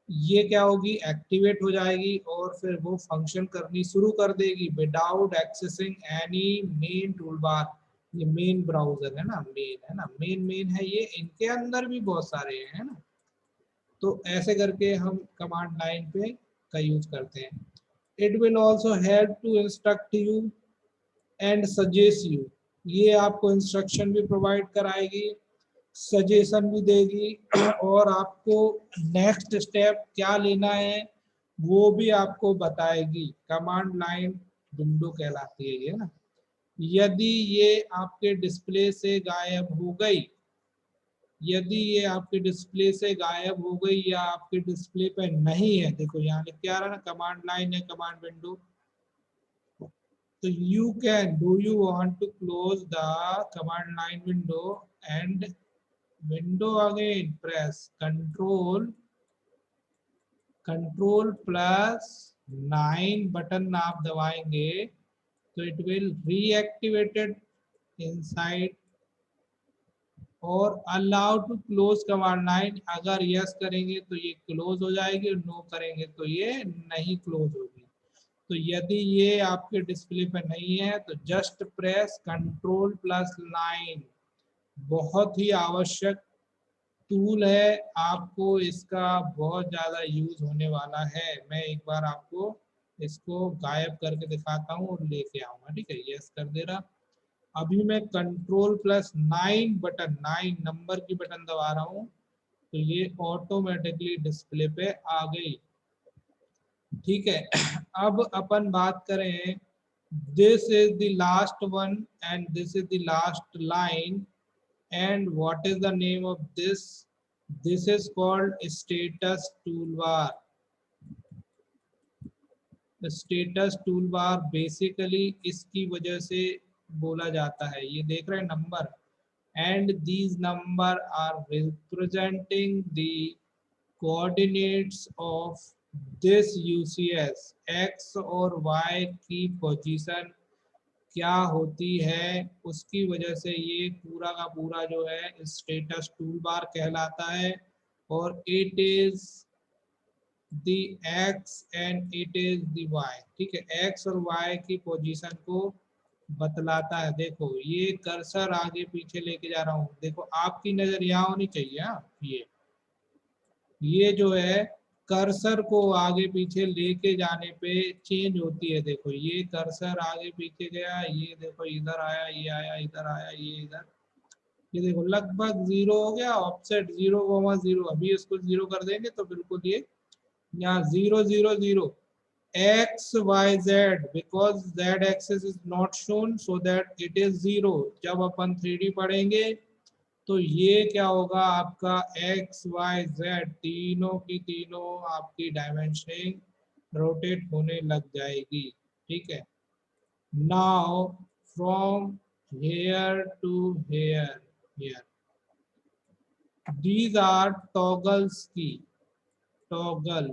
ये क्या होगी, एक्टिवेट हो जाएगी और फिर वो फंक्शन करनी शुरू कर देगी without accessing any main tool bar. ये मेन ब्राउजर है ना, मेन है ना, मेन है ये, इनके अंदर भी बहुत सारे हैं ना। तो ऐसे करके हम कमांड लाइन पे का यूज करते हैं। It will also help to instruct you and suggest you, ये आपको इंस्ट्रक्शन भी प्रोवाइड कराएगी, सजेशन भी देगी और आपको नेक्स्ट स्टेप क्या लेना है वो भी आपको बताएगी। कमांड लाइन विंडो कहलाती है ये ना। यदि ये आपके डिस्प्ले से गायब हो गई, यदि ये आपके डिस्प्ले से गायब हो गई या आपके डिस्प्ले पे नहीं है, देखो यहाँ लिख के आ रहा है ना कमांड लाइन है कमांड विंडो, तो you can, do you want to close the command line window and window again press control+9 button आप दबाएंगे तो it will reactivated inside और allow to close command line, अगर यस करेंगे तो ये क्लोज हो जाएगी और नो करेंगे तो ये नहीं क्लोज होगी। तो यदि ये आपके डिस्प्ले पे नहीं है तो जस्ट प्रेस control+9, बहुत ही आवश्यक टूल है, आपको इसका बहुत ज़्यादा यूज होने वाला है। मैं एक बार आपको इसको गायब करके दिखाता हूँ और लेके आऊंगा, ठीक है। यस कर दे रहा। अभी मैं कंट्रोल+9 बटन, 9 नंबर की बटन दबा रहा हूँ, तो ये ऑटोमेटिकली डिस्प्ले पे आ गई, ठीक है। अब अपन बात करें, this is the last one end this is the last line, and what is the name of this? This is called status toolbar. The status toolbar basically इसकी वजह से बोला जाता है, ये देख रहे हैं number, and these number are representing the coordinates of this UCS, x और y की पोजीशन क्या होती है, उसकी वजह से ये पूरा का पूरा जो है स्टेटस टूल बार कहलाता है। और it is the X and it is the Y, ठीक है। एक्स और वाई की पोजीशन को बतलाता है। देखो ये कर्सर आगे पीछे लेके जा रहा हूँ, देखो आपकी नजर यहाँ होनी चाहिए। हाँ, ये जो है कर्सर को आगे पीछे लेके जाने पे चेंज होती है। देखो ये कर्सर आगे पीछे गया, ये देखो इधर आया, ये आया, इधर आया, ये इधर, ये देखो लगभग 0 हो गया, ऑफसेट 0,0। अभी इसको 0 कर देंगे तो बिल्कुल ये यहाँ 0,0,0 X Y Z, because Z axis is not shown so that it is 0। जब अपन 3D पढ़ेंगे तो ये क्या होगा, आपका एक्स वाई जेड तीनों की तीनों आपकी डायमेंशनिंग रोटेट होने लग जाएगी, ठीक है। Now from here to here, here, these are toggles key, toggle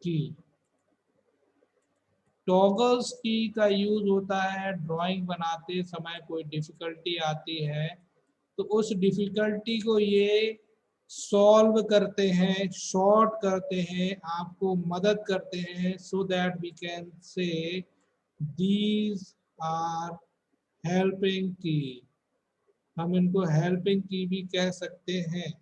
key, toggles key का यूज होता है ड्राइंग बनाते समय कोई डिफिकल्टी आती है तो उस डिफिकल्टी को ये सॉल्व करते हैं, शॉर्ट करते हैं, आपको मदद करते हैं, so that we can say these are helping key. हम इनको हेल्पिंग की भी कह सकते हैं,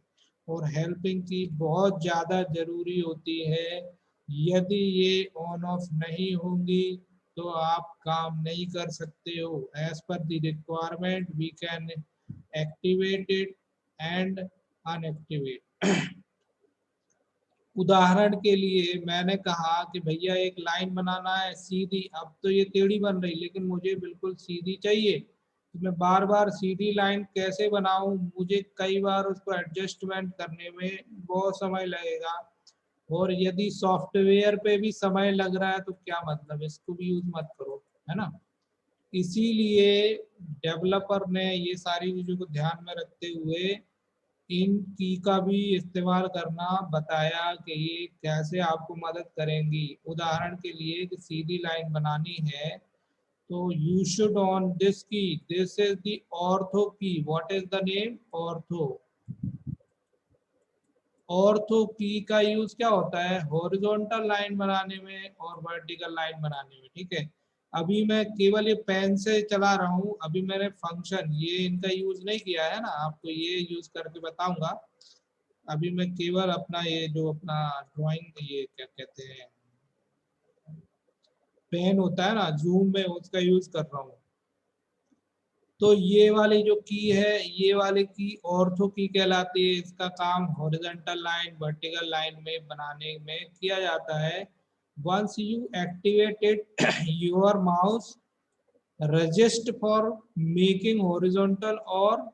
और हेल्पिंग की बहुत ज़्यादा ज़रूरी होती है। यदि ये ऑन ऑफ नहीं होंगी तो आप काम नहीं कर सकते हो। As per the requirement we can activate it and unactivate. उदाहरण के लिए मैंने कहा कि भैया एक लाइन बनाना है सीधी, अब तो ये टेढ़ी बन रही लेकिन मुझे बिल्कुल सीधी चाहिए, तो मैं बार बार सीधी लाइन कैसे बनाऊं, मुझे कई बार उसको एडजस्टमेंट करने में बहुत समय लगेगा। और यदि सॉफ्टवेयर पे भी समय लग रहा है तो क्या मतलब, इसको भी यूज मत करो, है ना। इसीलिए डेवलपर ने ये सारी चीजों को ध्यान में रखते हुए इन की का भी इस्तेमाल करना बताया कि ये कैसे आपको मदद करेंगी। उदाहरण के लिए कि सीधी लाइन बनानी है तो यू शुड ऑन दिस की, दिस इज द ऑर्थो की। What is the name, ortho. Ortho की का यूज क्या होता है, हॉरिजॉन्टल लाइन बनाने में और वर्टिकल लाइन बनाने में, ठीक है। अभी मैं केवल ये पेन से चला रहा हूँ, अभी मैंने फंक्शन ये इनका यूज नहीं किया है ना, आपको ये यूज करके बताऊंगा। अभी मैं केवल अपना ये जो अपना ड्राइंग, ये क्या कहते हैं, पेन होता है ना जूम में, उसका यूज कर रहा हूँ। तो ये वाली जो की है, ये वाली की ऑर्थो की कहलाती है। इसका काम हॉरिजॉन्टल लाइन वर्टिकल लाइन में बनाने में किया जाता है। Once you activated your mouse resist for making horizontal और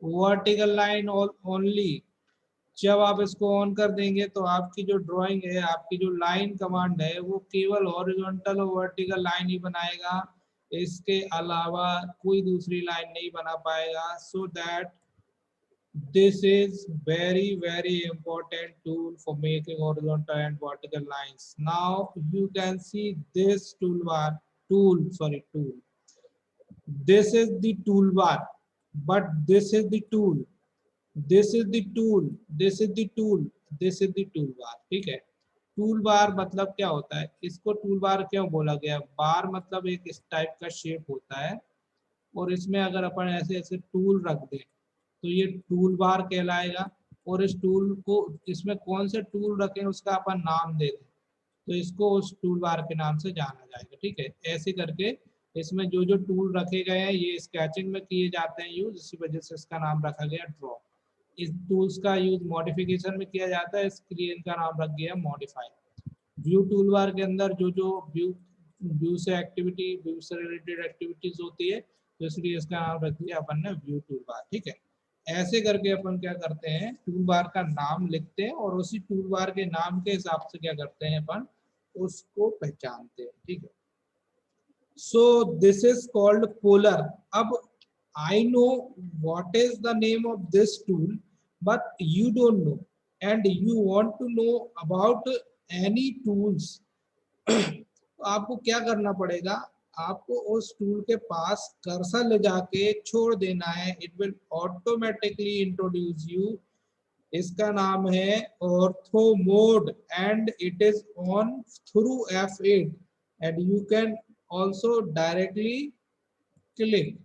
वर्टिकल लाइन ओनली। जब आप इसको ऑन कर देंगे तो आपकी जो ड्राइंग है, आपकी जो लाइन कमांड है, वो केवल हॉरिजॉन्टल और वर्टिकल लाइन ही बनाएगा, इसके अलावा कोई दूसरी लाइन नहीं बना पाएगा। So that this is very important tool for making horizontal and vertical lines. Now you can see this tool. This is the toolbar, but this is the tool, this is the tool, this is the tool, this is the toolbar, ठीक है। Tool bar मतलब क्या होता है, इसको tool bar क्यों बोला गया, बार मतलब एक इस टाइप का शेप होता है, और इसमें अगर अपन ऐसे ऐसे टूल रख दें तो ये टूल बार कहलाएगा। और इस टूल को, इसमें कौन से टूल रखें उसका अपन नाम दे दें, तो इसको उस टूल बार के नाम से जाना जाएगा। ठीक है, ऐसे करके इसमें जो जो टूल रखे गए हैं ये स्केचिंग में किए जाते हैं यूज, इसी वजह से इसका नाम रखा गया ड्रॉ। इस टूल्स का यूज मॉडिफिकेशन में किया जाता है, इसलिए इनका नाम रख गया मॉडिफाई। व्यू टूल बार के अंदर जो जो व्यू से एक्टिविटी, व्यू से रिलेटेड एक्टिविटीज होती है, तो इसलिए इसका नाम रख दिया अपन ने व्यू टूल बार। ठीक है, ऐसे करके अपन क्या करते हैं, टूल बार का नाम लिखते हैं और उसी टूल बार के नाम के हिसाब से क्या करते हैं अपन, उसको पहचानते हैं। ठीक है, so this is called polar. अब I know what is the name of this tool, but you don't know and you want to know about any tools. तो आपको क्या करना पड़ेगा, आपको उस टूल के पास कर्सर ले जाके छोड़ देना है, it will automatically introduce you. इसका नाम है ortho mode and it is on through F8 and you can also directly click.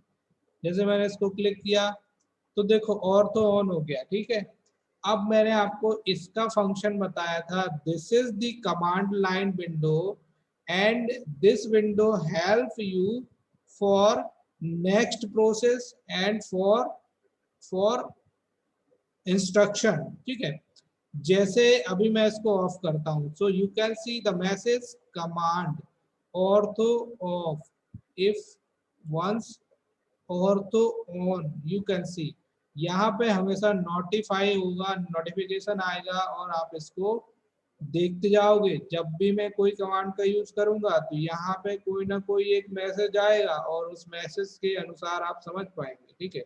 जैसे मैंने इसको क्लिक किया तो देखो ऑर्थो ऑन हो गया। ठीक है, अब मैंने आपको इसका फंक्शन बताया था, this is the command line window and this window help you for next process and for instruction. ठीक है, जैसे अभी मैं इसको ऑफ करता हूं, so you can see the message command ortho off, if once ortho on, you can see यहाँ पे हमेशा नोटिफाई होगा, नोटिफिकेशन आएगा और आप इसको देखते जाओगे। जब भी मैं कोई कमांड का यूज करूंगा तो यहाँ पे कोई ना कोई एक मैसेज आएगा और उस मैसेज के अनुसार आप समझ पाएंगे। ठीक है,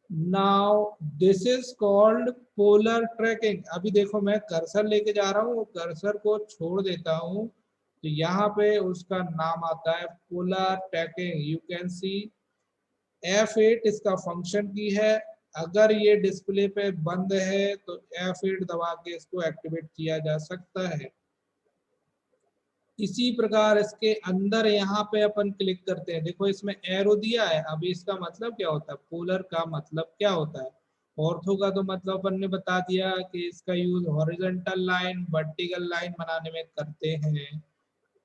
now this is called polar tracking. अभी देखो मैं कर्सर लेके जा रहा हूँ, कर्सर को छोड़ देता हूँ तो यहाँ पे उसका नाम आता है polar tracking. You can see F8 इसका फंक्शन की है। अगर ये डिस्प्ले पे बंद है तो F8 दबा के इसको एक्टिवेट किया जा सकता है। इसी प्रकार इसके अंदर यहाँ पे अपन क्लिक करते हैं, देखो इसमें एरो दिया है। अभी इसका मतलब क्या होता है, पोलर का मतलब क्या होता है। ऑर्थो का तो मतलब अपन ने बता दिया कि इसका use horizontal line, vertical line बनाने में करते हैं,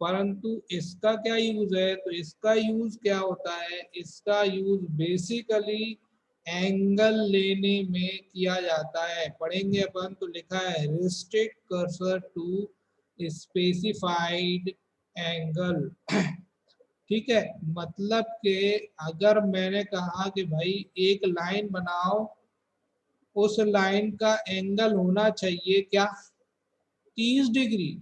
परंतु इसका क्या यूज है, तो इसका यूज क्या होता है, इसका यूज बेसिकली एंगल लेने में किया जाता है। पढ़ेंगे अपन तो लिखा है restrict cursor to specified angle. ठीक है, मतलब कि अगर मैंने कहा कि भाई एक लाइन बनाओ, उस लाइन का एंगल होना चाहिए क्या, 30 डिग्री।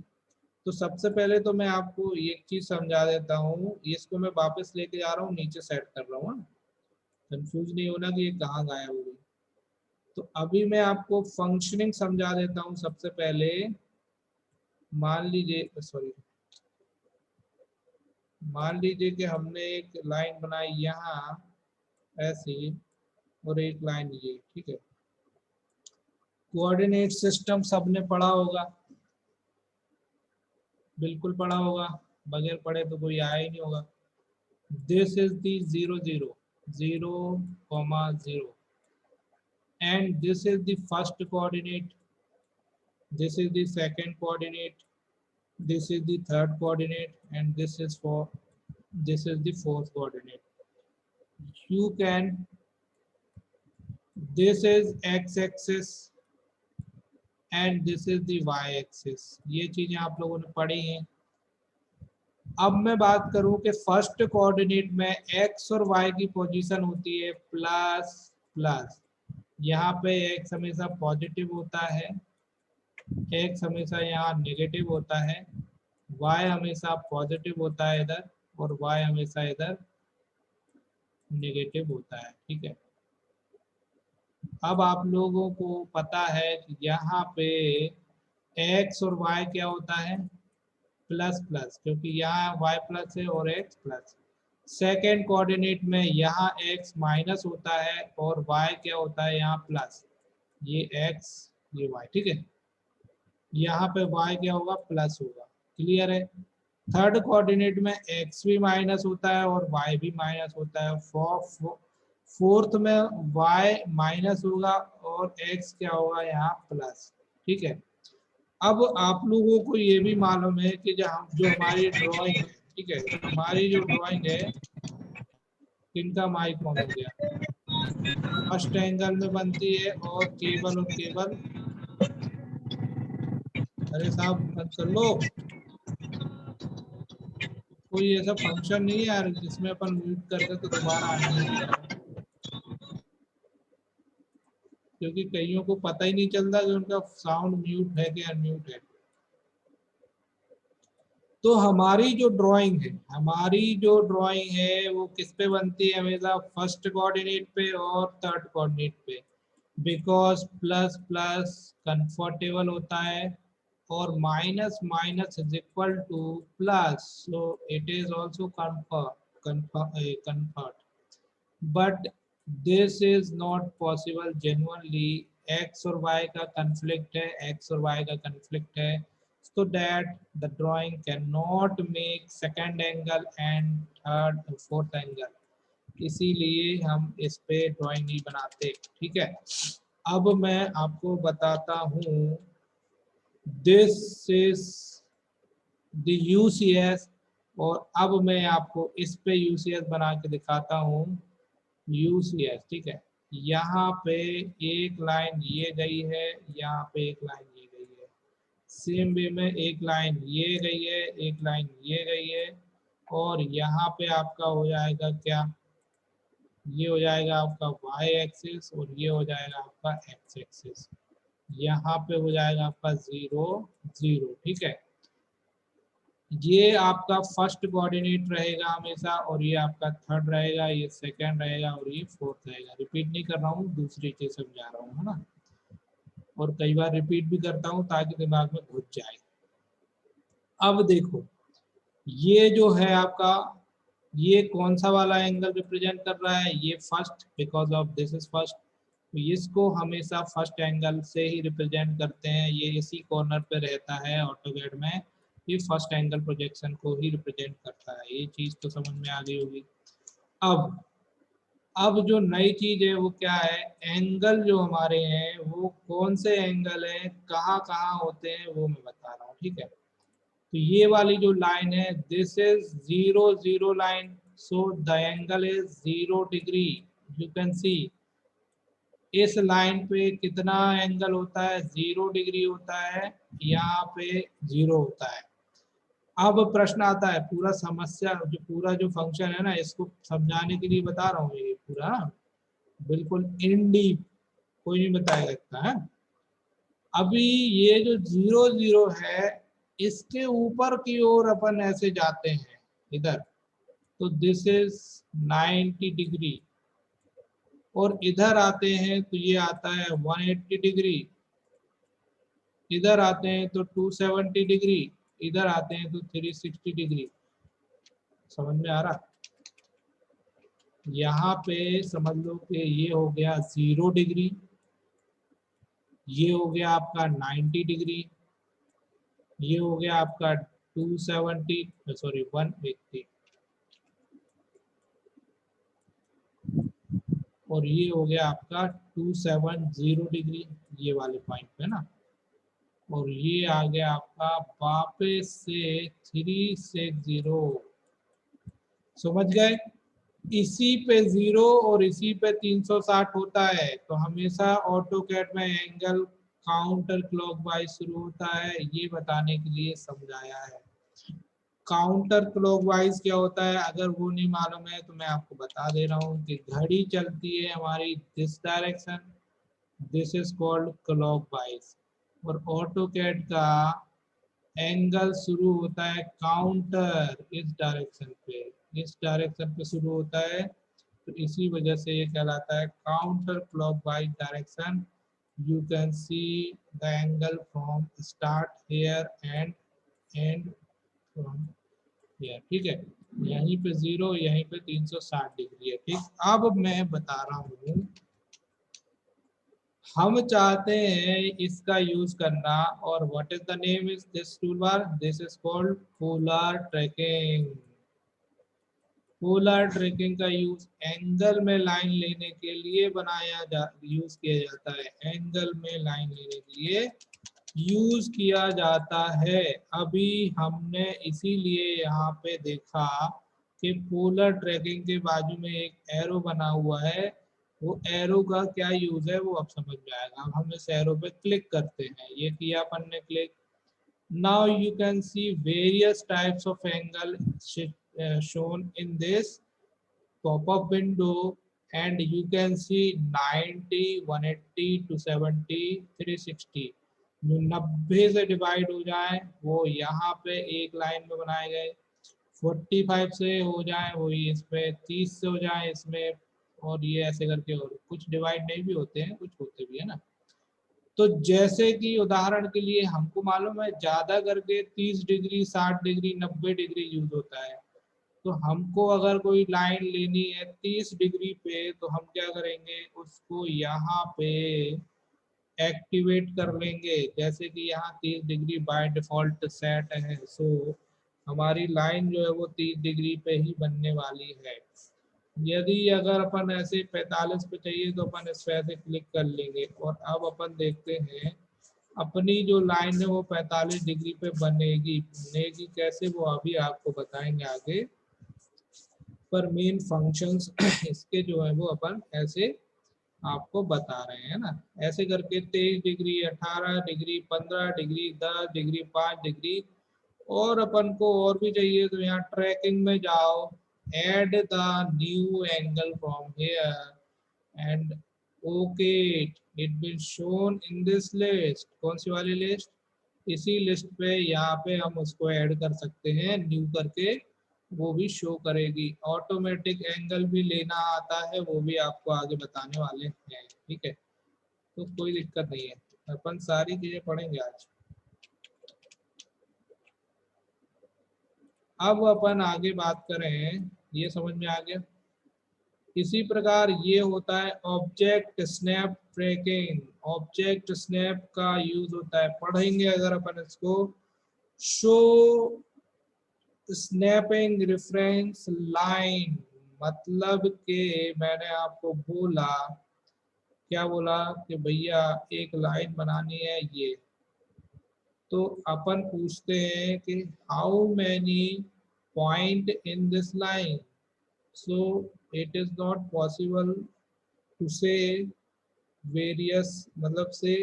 तो सबसे पहले तो मैं आपको एक चीज समझा देता हूँ, इसको मैं वापस लेके जा रहा हूँ, नीचे सेट कर रहा हूँ, कंफ्यूज नहीं होना कि ये कहाँ गायब हो गई। तो अभी मैं आपको फंक्शनिंग समझा देता हूँ। सबसे पहले मान लीजिए, सॉरी, मान लीजिए कि हमने एक लाइन बनाई यहाँ ऐसी और एक लाइन ये। ठीक है, कोऑर्डिनेट सिस्टम सबने पढ़ा होगा, बिल्कुल पढ़ा होगा, बगैर पढ़े तो कोई आया ही नहीं होगा। This is the 0 0 0, 0 and this is the first coordinate, this is the second coordinate, this is the third coordinate and this is the fourth coordinate. You can, this is x axis and this is the y axis, ये चीजें आप लोगों ने पढ़ी हैं। अब मैं बात करूं कि फर्स्ट कोऑर्डिनेट में x और y की पोजीशन होती है प्लस प्लस, यहाँ पे x हमेशा पॉजिटिव होता है, x हमेशा यहाँ नेगेटिव होता है, y हमेशा पॉजिटिव होता है इधर और y हमेशा इधर नेगेटिव होता है। ठीक है, अब आप लोगों को पता है कि यहाँ पे x और y क्या होता है, प्लस प्लस, क्योंकि यहाँ y प्लस है और x प्लस। सेकेंड कोऑर्डिनेट में यहाँ x माइनस होता है और y क्या होता है यहाँ प्लस, ये x ये y। ठीक है, यहाँ पे y क्या होगा, प्लस होगा। क्लियर है। थर्ड कोऑर्डिनेट में x भी माइनस होता है और y भी माइनस होता है। फोर्थ में y माइनस होगा और x क्या होगा यहाँ प्लस। ठीक है, अब आप लोगों को ये भी मालूम है कि जो हमारी ड्राइंग है, ठीक है, हमारी जो ड्राइंग है, इनका माइक ऑन हो गया, फर्स्ट एंगल में बनती है और केवल अरे साहब बंद कर लो, कोई ऐसा फंक्शन नहीं है यार जिसमें अपन म्यूट कर दे तो दोबारा आने नहीं देगा, क्योंकि कईयों को पता ही नहीं चलता कि उनका साउंड म्यूट है कि अनम्यूट है। तो हमारी जो ड्राइंग है वो किस पे बनती है हमेशा, फर्स्ट कोऑर्डिनेट पे और थर्ड कोऑर्डिनेट पे, बिकॉज प्लस प्लस कंफर्टेबल होता है और minus minus is equal two plus, so it is also comfort, but this is not possible genuinely. X और वाई का कन्फ्लिक्ट है, एक्स और वाई का कन्फ्लिक्ट है, so that the drawing cannot make second angle and third and fourth angle, इसीलिए हम इस पे ड्राइंग नहीं बनाते। ठीक है, अब मैं आपको बताता हूँ, दिस इज द यूसीएस, और अब मैं आपको इस पे यूसीएस बना के दिखाता हूँ। यूसीएस, ठीक है, यहाँ पे एक लाइन ये गई है, यहाँ पे एक लाइन ये गई है, सेम वे में एक लाइन ये गई है, एक लाइन ये गई है, और यहाँ पे आपका हो जाएगा क्या, ये हो जाएगा आपका y एक्सिस और ये हो जाएगा आपका x एक्सिस, यहाँ पे हो जाएगा आपका 0 0। ठीक है, ये आपका फर्स्ट कोऑर्डिनेट रहेगा हमेशा और ये आपका थर्ड रहेगा, ये सेकंड रहेगा और ये फोर्थ रहेगा। रिपीट नहीं कर रहा हूँ, दूसरी चीज समझा रहा हूँ, है ना, और कई बार रिपीट भी करता हूँ ताकि दिमाग में घुस जाए। अब देखो, ये जो है आपका, ये कौन सा वाला एंगल रिप्रेजेंट कर रहा है, ये first, because of this is first, तो इसको हमेशा फर्स्ट एंगल से ही रिप्रेजेंट करते हैं, ये इसी कॉर्नर पे रहता है ऑटोकैड में, ये फर्स्ट एंगल प्रोजेक्शन को ही रिप्रेजेंट करता है। ये चीज तो समझ में आ गई होगी। अब जो नई चीज है वो क्या है, एंगल जो हमारे हैं वो कौन से एंगल हैं, कहाँ कहाँ होते हैं, वो मैं बता रहा हूँ। ठीक है, तो ये वाली जो लाइन है, this is 0 0 line, so the angle is 0 degree. You can सी इस लाइन पे कितना एंगल होता है, 0 डिग्री होता है, यहाँ पे 0 होता है। अब प्रश्न आता है, पूरा समस्या जो फंक्शन है ना, इसको समझाने के लिए बता रहा हूँ, ये पूरा बिल्कुल इन डीप कोई नहीं बताएगा इतना है। अभी ये जो 0 0 है, इसके ऊपर की ओर अपन ऐसे जाते हैं इधर, तो दिस इज 90 डिग्री, और इधर आते हैं तो ये आता है 180 डिग्री, इधर आते हैं तो 270 डिग्री, इधर आते हैं तो 360 डिग्री। समझ में आ रहा, यहाँ पे समझ लो कि ये हो गया 0 डिग्री, ये हो गया आपका 90 डिग्री, ये हो गया आपका 270 सॉरी 180, और ये हो गया आपका 270 डिग्री, ये वाले पॉइंट पे ना, और ये आ गया आपका वापस से 360। समझ गए, इसी पे 0 और इसी पे 360 होता है, तो हमेशा ऑटोकैड में एंगल काउंटर क्लॉकवाइज शुरू होता है, ये बताने के लिए समझाया है। काउंटर क्लॉकवाइज क्या होता है, अगर वो नहीं मालूम है तो मैं आपको बता दे रहा हूँ कि घड़ी चलती है हमारी this direction, this is called clockwise, और ऑटोकैड का एंगल शुरू होता है काउंटर इस डायरेक्शन पे शुरू होता है, तो इसी वजह से ये कहलाता है counter clockwise direction. You can see the angle from start here and end from here. ठीक है, यहीं पे 0, यहीं पे 360 डिग्री है। ठीक, अब मैं बता रहा हूँ, हम चाहते हैं इसका यूज करना, और what is the name is this toolbar, this is called polar tracking. Polar tracking का यूज एंगल में लाइन लेने के लिए यूज किया जाता है, एंगल में लाइन लेने के लिए यूज किया जाता है। अभी हमने इसीलिए यहाँ पे देखा कि पोलर ट्रैकिंग के बाजू में एक एरो बना हुआ है, वो एरो का क्या यूज है वो अब समझ में आएगा। अब हम इस एरो पे क्लिक करते हैं, ये किया अपन ने click. Now you can see various types of angle shown in this pop-up window, and you can see 90, 180, 270, 360। जो 90 से डिवाइड हो जाए वो यहाँ पे एक लाइन में बनाए गए, 45 से हो जाए वो ये इस पे, 30 से हो जाए इसमें, और ये ऐसे करके, और कुछ डिवाइड नहीं भी होते हैं, कुछ होते भी है ना। तो जैसे कि उदाहरण के लिए हमको मालूम है ज्यादा करके 30 डिग्री, 60 डिग्री, 90 डिग्री यूज होता है। तो हमको अगर कोई लाइन लेनी है 30 डिग्री पे, तो हम क्या करेंगे, उसको यहाँ पे एक्टिवेट कर लेंगे। जैसे कि यहाँ 30 डिग्री बाय डिफॉल्ट सेट है, सो हमारी लाइन जो है वो 30 डिग्री पे ही बनने वाली है। यदि अगर अपन ऐसे 45 पे चाहिए तो अपन इस पे ऐसे क्लिक कर लेंगे, और अब अपन देखते हैं अपनी जो लाइन है वो 45 डिग्री पे बनेगी कैसे, वो अभी आपको बताएंगे आगे। पर मेन फंक्शंस इसके जो है वो अपन ऐसे आपको बता रहे हैं ना, ऐसे करके 23 degree, 18 degree, 15 degree, 10 degree, 5 degree. और अपन को और भी चाहिए तो यहाँ ट्रैकिंग में जाओ, add the new angle from here and okay it will shown in this list. कौन सी वाली लिस्ट, इसी लिस्ट पे यहाँ पे हम उसको ऐड कर सकते हैं न्यू करके, वो भी शो करेगी। ऑटोमेटिक एंगल भी लेना आता है, वो भी आपको आगे बताने वाले हैं, ठीक है। तो कोई दिक्कत नहीं है, अपन सारी चीजें पढ़ेंगे आज। अब अपन आगे बात करें, ये समझ में आ गया। इसी प्रकार ये होता है object snap tracking. Object snap का यूज होता है, पढ़ेंगे अगर अपन इसको। शो स्नैपिंग रेफरेंस लाइन, मतलब कि मैंने आपको बोला, क्या बोला कि भैया एक लाइन बनानी है ये, तो अपन पूछते हैं कि how many point in this line. So it is not possible to say various, मतलब say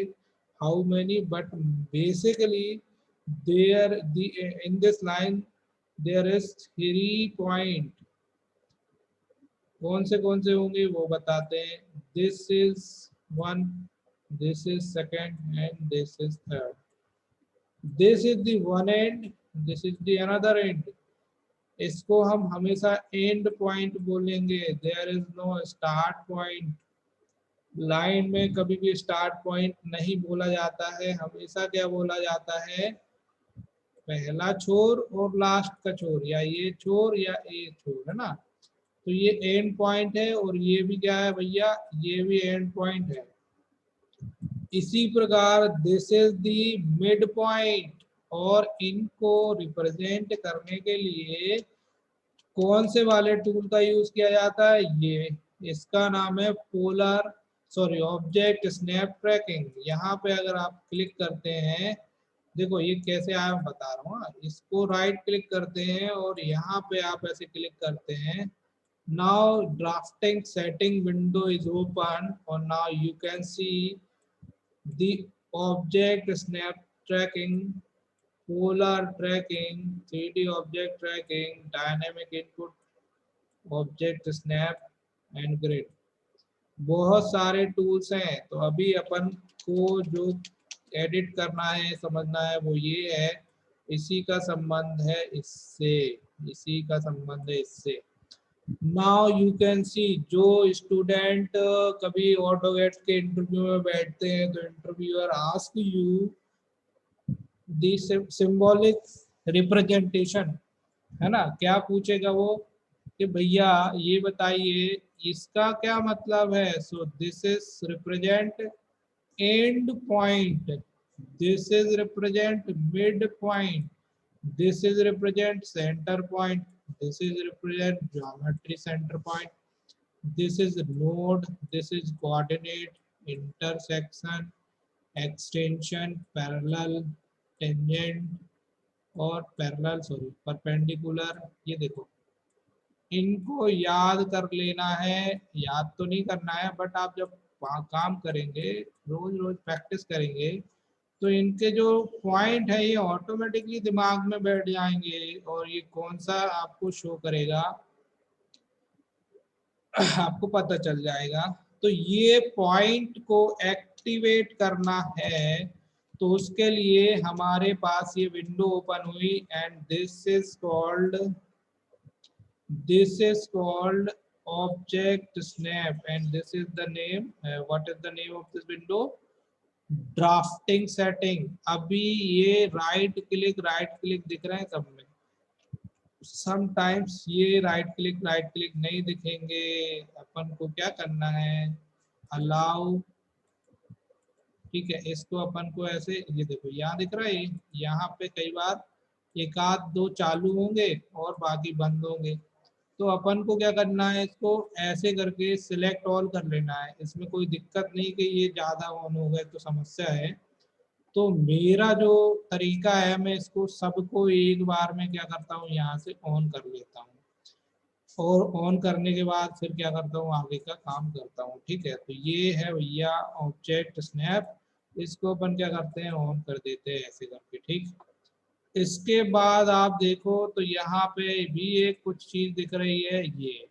how many, but basically there in this line there is 3 point. कौन से होंगे वो बताते हैं। This is one, this is second and this is third. This is the one end, this is the another end. इसको हम हमेशा end point बोलेंगे। There is no start point. Line में कभी भी स्टार्ट पॉइंट नहीं बोला जाता है, हमेशा क्या बोला जाता है, पहला छोर और लास्ट का छोर, या ये छोर या ये छोर, है ना। तो ये एंड पॉइंट है, और ये भी क्या है भैया, ये भी एंड पॉइंट है। इसी प्रकार this is the mid point, और इनको रिप्रेजेंट करने के लिए कौन से वाले टूल का यूज किया जाता है, ये, इसका नाम है polar, sorry, object snap tracking. यहाँ पे अगर आप क्लिक करते हैं, देखो ये कैसे आया मैं बता रहा हूँ। इसको राइट क्लिक करते हैं और यहाँ पे आप ऐसे क्लिक करते हैं। Now drafting setting window is open, or now you can see the object snap tracking, polar tracking, 3D object tracking, dynamic input, object snap and grid। बहुत सारे टूल्स हैं। तो अभी अपन को जो एडिट करना है, समझना है, वो ये है, इसी का संबंध है इससे, इसी का संबंध है इससे। नाउ यू कैन सी, जो स्टूडेंट कभी ऑटोगेट के इंटरव्यू में बैठते हैं तो interviewer ask you the symbolic representation, है ना। क्या पूछेगा वो कि भैया ये बताइए इसका क्या मतलब है। So this is represent and point, this is represent mid point, this is represent centre point, This is represent geometry center point. This is node. This is coordinate, intersection, extension, parallel, tangent और parallel sorry perpendicular. ये देखो, इनको याद कर लेना है, याद तो नहीं करना है, बट आप जब काम करेंगे, रोज रोज प्रैक्टिस करेंगे, तो इनके जो पॉइंट है ये ऑटोमेटिकली दिमाग में बैठ जाएंगे और ये कौन सा आपको शो करेगा आपको पता चल जाएगा। तो ये पॉइंट को एक्टिवेट करना है, तो उसके लिए हमारे पास ये विंडो ओपन हुई and this is called object snap and this is the name, what is the name of this window, drafting setting. अभी ये राइट क्लिक दिख रहे हैं सब में, समटाइम्स ये राइट क्लिक नहीं दिखेंगे। अपन को क्या करना है, अलाउ, ठीक है, इसको अपन को ऐसे, ये देखो यहाँ दिख रहा है, यहाँ पे कई बार एक आध दो चालू होंगे और बाकी बंद होंगे। तो अपन को क्या करना है, इसको ऐसे करके सिलेक्ट ऑल कर लेना है। इसमें कोई दिक्कत नहीं कि ये ज़्यादा ऑन हो गए तो समस्या है। तो मेरा जो तरीका है, मैं इसको सबको एक बार में क्या करता हूँ, यहाँ से ऑन कर लेता हूँ और ऑन करने के बाद फिर क्या करता हूँ, आगे का काम करता हूँ। ठीक है, तो ये है भैया ऑब्जेक्ट स्नैप। इसको अपन क्या करते हैं, ऑन कर देते हैं ऐसे करके। ठीक, इसके बाद आप देखो तो यहाँ पे भी एक कुछ चीज दिख रही है, ये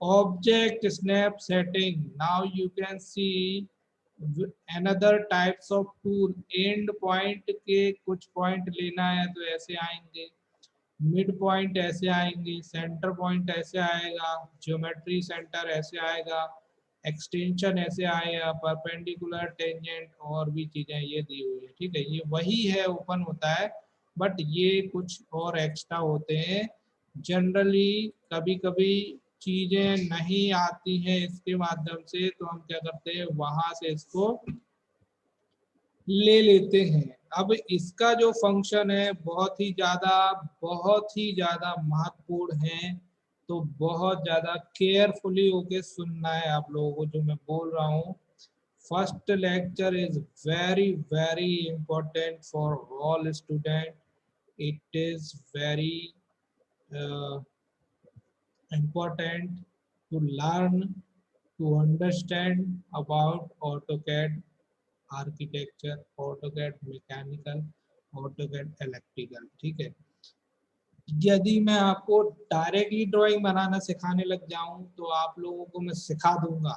object snap setting. Now you can C another types of tool। And point के कुछ पॉइंट लेना है तो ऐसे आएंगे, मिड पॉइंट ऐसे आएंगे, सेंटर पॉइंट ऐसे आएगा, ज्योमेट्री सेंटर ऐसे आएगा, एक्सटेंशन ऐसे आएगा, परपेंडिकुलर, टेंजेंट और भी चीजें ये दी हुई है। ठीक है, ये वही है, ओपन होता है, बट ये कुछ और एक्स्ट्रा होते हैं। जनरली कभी कभी चीजें नहीं आती हैं इसके माध्यम से, तो हम क्या करते हैं, वहां से इसको ले लेते हैं। अब इसका जो फंक्शन है बहुत ही ज्यादा महत्वपूर्ण है, तो बहुत ज्यादा केयरफुली होके सुनना है आप लोगों को जो मैं बोल रहा हूँ। First lecture is very very important for all student. It is very important to learn, to understand about AutoCAD architecture, AutoCAD mechanical, AutoCAD electrical। ठीक है, यदि मैं आपको डायरेक्टली ड्राइंग बनाना सिखाने लग जाऊं तो आप लोगों को मैं सिखा दूंगा,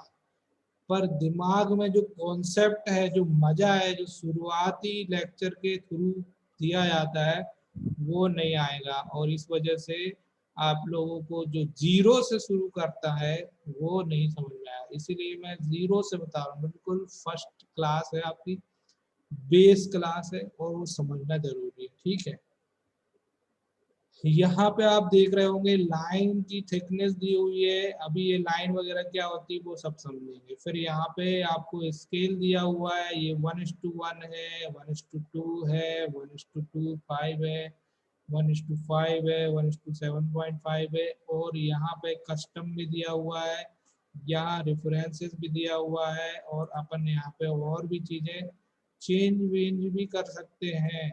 पर दिमाग में जो कॉन्सेप्ट है, जो मजा है, जो शुरुआती लेक्चर के थ्रू दिया जाता है, वो नहीं आएगा। और इस वजह से आप लोगों को जो जीरो से शुरू करता है वो नहीं समझ में आया। इसीलिए मैं जीरो से बता रहा हूँ, बिल्कुल फर्स्ट क्लास है आपकी, बेस क्लास है और वो समझना जरूरी है। ठीक है, यहाँ पे आप देख रहे होंगे लाइन की थिकनेस दी हुई है। अभी ये लाइन वगैरह क्या होती है वो सब समझेंगे। फिर यहाँ पे आपको स्केल दिया हुआ है, ये 1:1 है, 1:2 है, 1:5 है, 1:5 है, 1:7.5 है, और यहाँ पे कस्टम भी दिया हुआ है, यहाँ रेफरेंसेस भी दिया हुआ है, और अपन यहाँ पे और भी चीजें चेंज वेंज भी कर सकते हैं।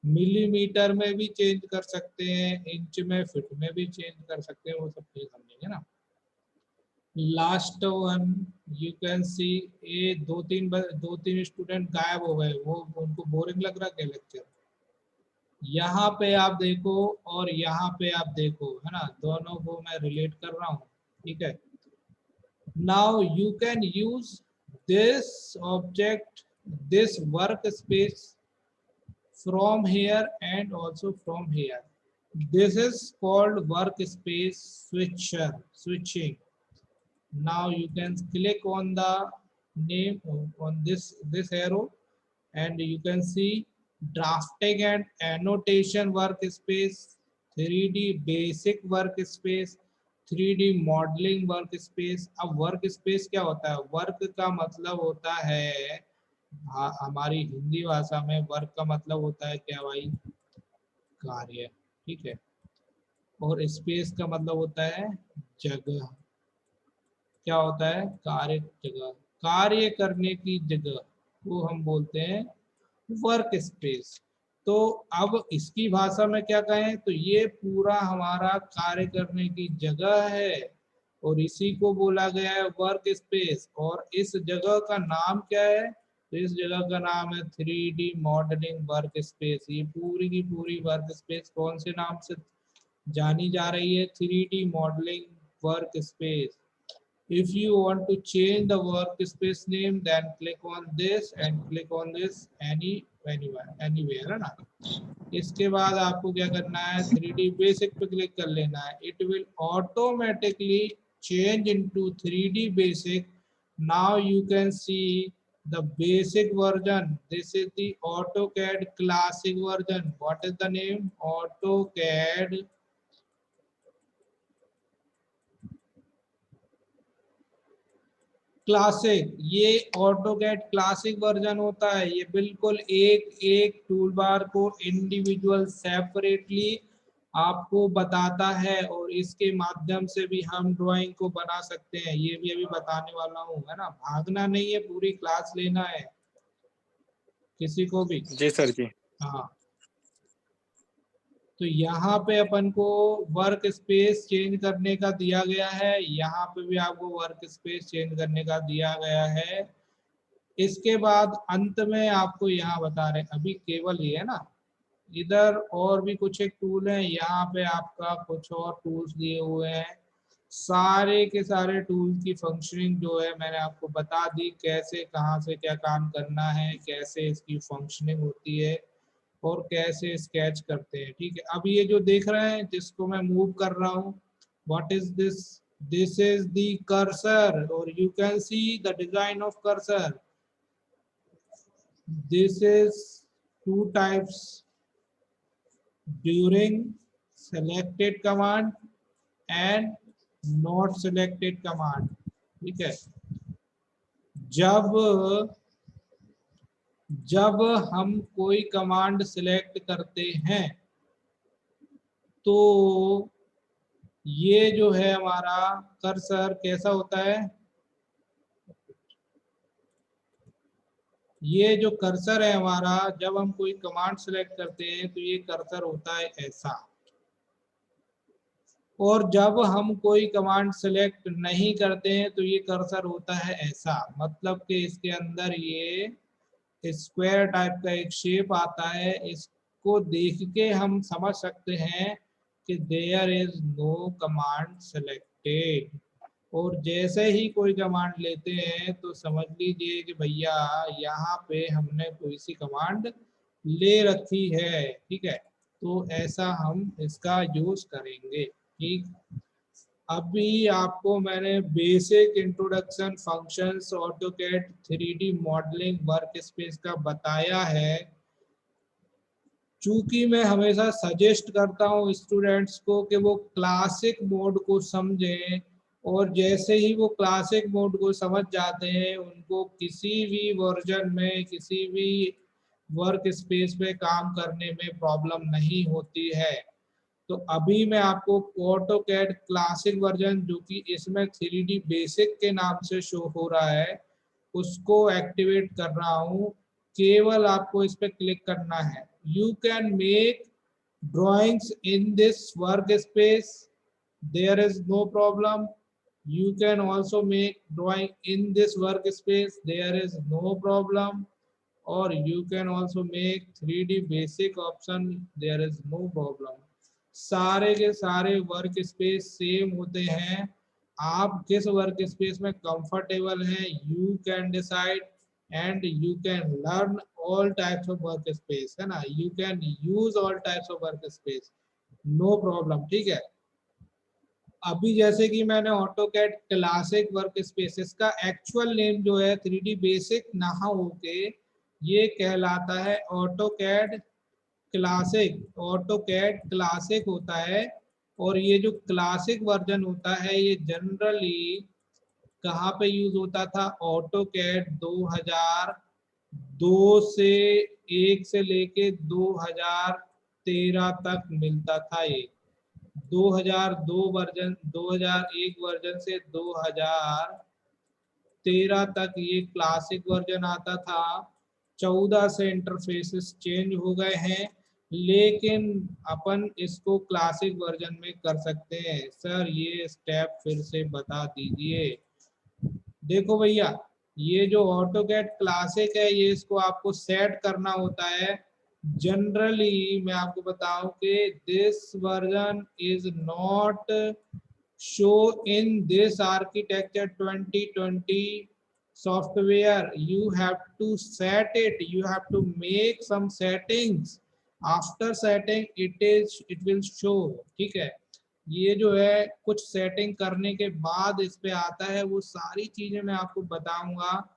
मिलीमीटर में भी चेंज कर सकते हैं, इंच में, फीट में भी चेंज कर सकते हैं, वो सब चीज समझेंगे ना। लास्ट वन यू कैन सी, ये दो तीन स्टूडेंट गायब हो गए, वो उनको बोरिंग लग रहा है लेक्चर। यहाँ पे आप देखो और यहाँ पे आप देखो, है ना, दोनों को मैं रिलेट कर रहा हूँ। ठीक है, now you can use this object, this work space from here and also from here. This is called workspace switching. Now you can click on the name on this arrow and you can see drafting and annotation workspace, 3D basic workspace, 3D modeling workspace। अब workspace क्या होता है, work का मतलब होता है, हमारी हिंदी भाषा में वर्क का मतलब होता है क्या भाई, कार्य। ठीक है, और स्पेस का मतलब होता है जगह। क्या होता है? कार्य जगह, कार्य करने की जगह को हम बोलते हैं वर्क स्पेस। तो अब इसकी भाषा में क्या कहें, तो ये पूरा हमारा कार्य करने की जगह है और इसी को बोला गया है वर्क स्पेस। और इस जगह का नाम क्या है? तो इस जगह का नाम है 3D मॉडलिंग वर्क स्पेस। ये पूरी की पूरी वर्क स्पेस कौन से नाम से जानी जा रही है? 3D modelling work space. If you want to change the workspace name, then click on this and click on this anywhere, है ना। इसके बाद आपको क्या करना है? 3D बेसिक पे क्लिक कर लेना है। It will automatically change into 3D basic. Now you can see the basic version. This is the AutoCAD classic version. What is the name? AutoCAD classic. ये ऑटोकैड क्लासिक वर्जन होता है। ये बिल्कुल एक एक टूल बार को individual separately आपको बताता है और इसके माध्यम से भी हम ड्राइंग को बना सकते हैं। ये भी अभी बताने वाला हूँ, है ना। भागना नहीं है, पूरी क्लास लेना है किसी को भी। जी सर जी। हाँ, तो यहाँ पे अपन को वर्क स्पेस चेंज करने का दिया गया है। यहाँ पे भी आपको वर्क स्पेस चेंज करने का दिया गया है। इसके बाद अंत में आपको यहाँ बता रहे, अभी केवल ये है ना, इधर और भी कुछ एक टूल है। यहाँ पे आपका कुछ और टूल्स दिए हुए हैं। सारे के सारे टूल की फंक्शनिंग जो है मैंने आपको बता दी, कैसे कहाँ से क्या काम करना है, कैसे इसकी फंक्शनिंग होती है और कैसे स्केच करते हैं। ठीक है, अब ये जो देख रहे हैं जिसको मैं मूव कर रहा हूँ, what is this? This is the cursor और you can see the design of cursor. This is two types: during selected command and not selected command। ठीक है, जब जब हम कोई कमांड सिलेक्ट करते हैं तो ये जो है हमारा कर्सर कैसा होता है? ये जो कर्सर है हमारा, जब हम कोई कमांड सिलेक्ट करते हैं तो ये कर्सर होता है ऐसा। और जब हम कोई कमांड सेलेक्ट नहीं करते हैं तो ये कर्सर होता है ऐसा। मतलब कि इसके अंदर ये स्क्वायर टाइप का एक शेप आता है। इसको देख के हम समझ सकते हैं कि there is no command selected. और जैसे ही कोई कमांड लेते हैं तो समझ लीजिए कि भैया यहाँ पे हमने कोई सी कमांड ले रखी है। ठीक है, तो ऐसा हम इसका यूज करेंगे। ठीक, अभी आपको मैंने basic introduction functions AutoCAD 3D modelling workspace का बताया है। चूंकि मैं हमेशा सजेस्ट करता हूँ स्टूडेंट्स को कि वो क्लासिक मोड को समझें, और जैसे ही वो क्लासिक मोड को समझ जाते हैं उनको किसी भी वर्जन में किसी भी वर्क स्पेस में काम करने में प्रॉब्लम नहीं होती है। तो अभी मैं आपको ऑटोकैड क्लासिक वर्जन, जो कि इसमें 3D बेसिक के नाम से शो हो रहा है, उसको एक्टिवेट कर रहा हूँ। केवल आपको इस पर क्लिक करना है। You can make drawings in this work space, there is no problem. You can also make drawing in this workspace, there is no problem। or you can also make 3D basic option, there is no problem। सारे के सारे work space same होते हैं। आप किस work space में comfortable हैं you can decide, and you can learn all types of work space, है ना। You can use all types of work space, no problem. ठीक है, अभी जैसे कि मैंने ऑटोकैड क्लासिक वर्क स्पेसिस का एक्चुअल नेम जो है 3D बेसिक ना होके ये कहलाता है ऑटोकैड क्लासिक। ऑटोकैड क्लासिक होता है। और ये जो क्लासिक वर्जन होता है ये जनरली कहाँ पे यूज होता था? ऑटोकैड 2002 से 1 से लेके 2013 तक मिलता था ये। 2002 वर्जन, 2001 वर्जन से 2013 तक ये क्लासिक वर्जन आता था। 14 से इंटरफेसेस चेंज हो गए हैं, लेकिन अपन इसको क्लासिक वर्जन में कर सकते हैं। सर ये स्टेप फिर से बता दीजिए। देखो भैया, ये जो ऑटोकैड क्लासिक है, ये इसको आपको सेट करना होता है। जनरली मैं आपको बताऊं कि this version is not show in this architecture 2020 software. You have to set it, you have to make some settings. After setting it will show। ठीक है, ये जो है कुछ सेटिंग करने के बाद इस पे आता है, वो सारी चीजें मैं आपको बताऊंगा।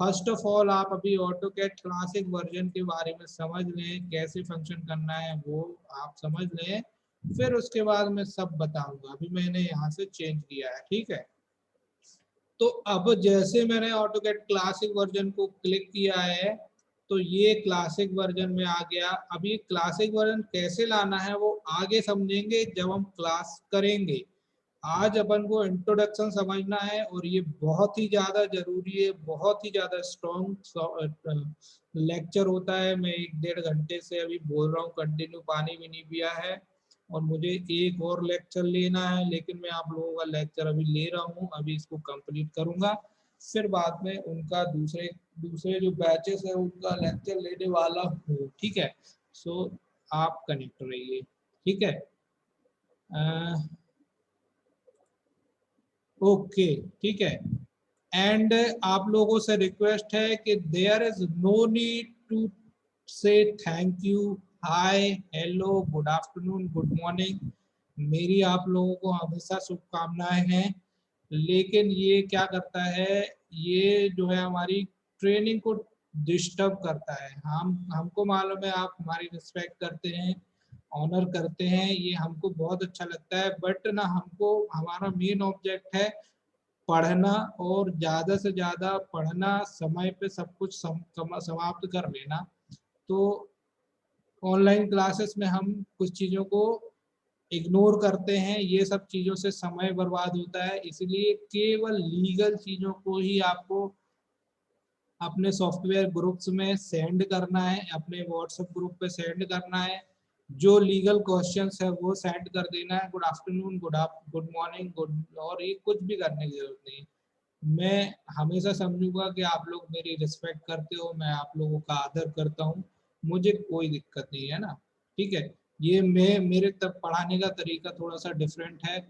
फर्स्ट ऑफ ऑल आप अभी ऑटोकैड क्लासिक वर्जन के बारे में समझ लें, कैसे फंक्शन करना है वो आप समझ लें, फिर उसके बाद मैं सब बताऊंगा। अभी मैंने यहाँ से चेंज किया है, ठीक है। तो अब जैसे मैंने ऑटोकैड क्लासिक वर्जन को क्लिक किया है, तो ये क्लासिक वर्जन में आ गया। अब ये क्लासिक वर्जन कैसे लाना है वो आगे समझेंगे जब हम क्लास करेंगे। आज अपन को इंट्रोडक्शन समझना है, और ये बहुत ही ज़्यादा ज़रूरी है, बहुत ही ज़्यादा स्ट्रॉन्ग लेक्चर होता है। मैं 1-1.5 घंटे से अभी बोल रहा हूँ, कंटिन्यू, पानी भी नहीं पिया है, और मुझे एक और लेक्चर लेना है, लेकिन मैं आप लोगों का लेक्चर अभी ले रहा हूँ, अभी इसको कंप्लीट करूँगा, फिर बाद में उनका दूसरे दूसरे जो बैचेस है उनका लेक्चर लेने वाला हूँ, ठीक है। सो आप कनेक्ट रहिए, ठीक है। ओके, ठीक है। एंड आप लोगों से रिक्वेस्ट है कि there is no need to say thank you, hi, hello, good afternoon, good morning. मेरी आप लोगों को हमेशा शुभकामनाएं हैं, लेकिन ये क्या करता है, ये जो है हमारी ट्रेनिंग को डिस्टर्ब करता है। हमको मालूम है आप हमारी रिस्पेक्ट करते हैं, ऑनर करते हैं, ये हमको बहुत अच्छा लगता है, बट ना हमको हमारा मेन ऑब्जेक्ट है पढ़ना, और ज़्यादा से ज़्यादा पढ़ना, समय पे सब कुछ समाप्त कर लेना। तो ऑनलाइन क्लासेस में हम कुछ चीज़ों को इग्नोर करते हैं, ये सब चीज़ों से समय बर्बाद होता है। इसलिए केवल लीगल चीज़ों को ही आपको अपने सॉफ्टवेयर ग्रुप्स में सेंड करना है, अपने व्हाट्सएप ग्रुप पे सेंड करना है। जो लीगल क्वेश्चंस है वो सेंड कर देना है, good afternoon, good morning, good, और ये कुछ भी करने की जरूरत नहीं। मैं हमेशा समझूंगा कि आप लोग मेरी रिस्पेक्ट करते हो, मैं आप लोगों का आदर करता हूँ, मुझे कोई दिक्कत नहीं है ना, ठीक है। ये मैं मेरे तक पढ़ाने का तरीका थोड़ा सा डिफरेंट है,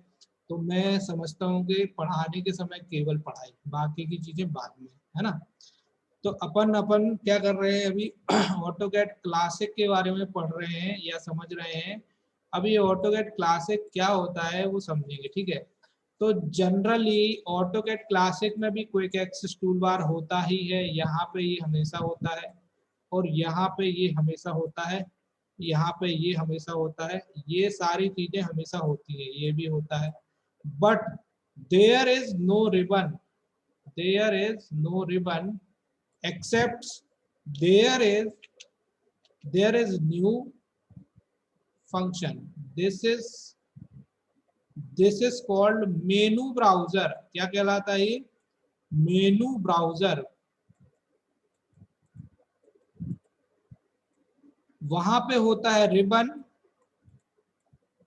तो मैं समझता हूँ कि पढ़ाने के समय केवल पढ़ाई, बाकी की चीजें बाद में, है ना। तो अपन अपन क्या कर रहे हैं अभी, ऑटोकैड क्लासिक के बारे में पढ़ रहे हैं या समझ रहे हैं। अभी ऑटोकैड क्लासिक क्या होता है वो समझेंगे, ठीक है। तो जनरली ऑटोकैड क्लासिक में भी क्विक एक्सेस टूल बार होता ही है, यहाँ पे ये हमेशा होता है, और यहाँ पे ये हमेशा होता है, यहाँ पे ये हमेशा होता है, ये सारी चीजें हमेशा होती है, ये भी होता है। But there is no ribbon, there is no ribbon except there is new function। this is called menu browser। क्या कहलाता है ये, मेनू ब्राउजर। वहां पे होता है रिबन,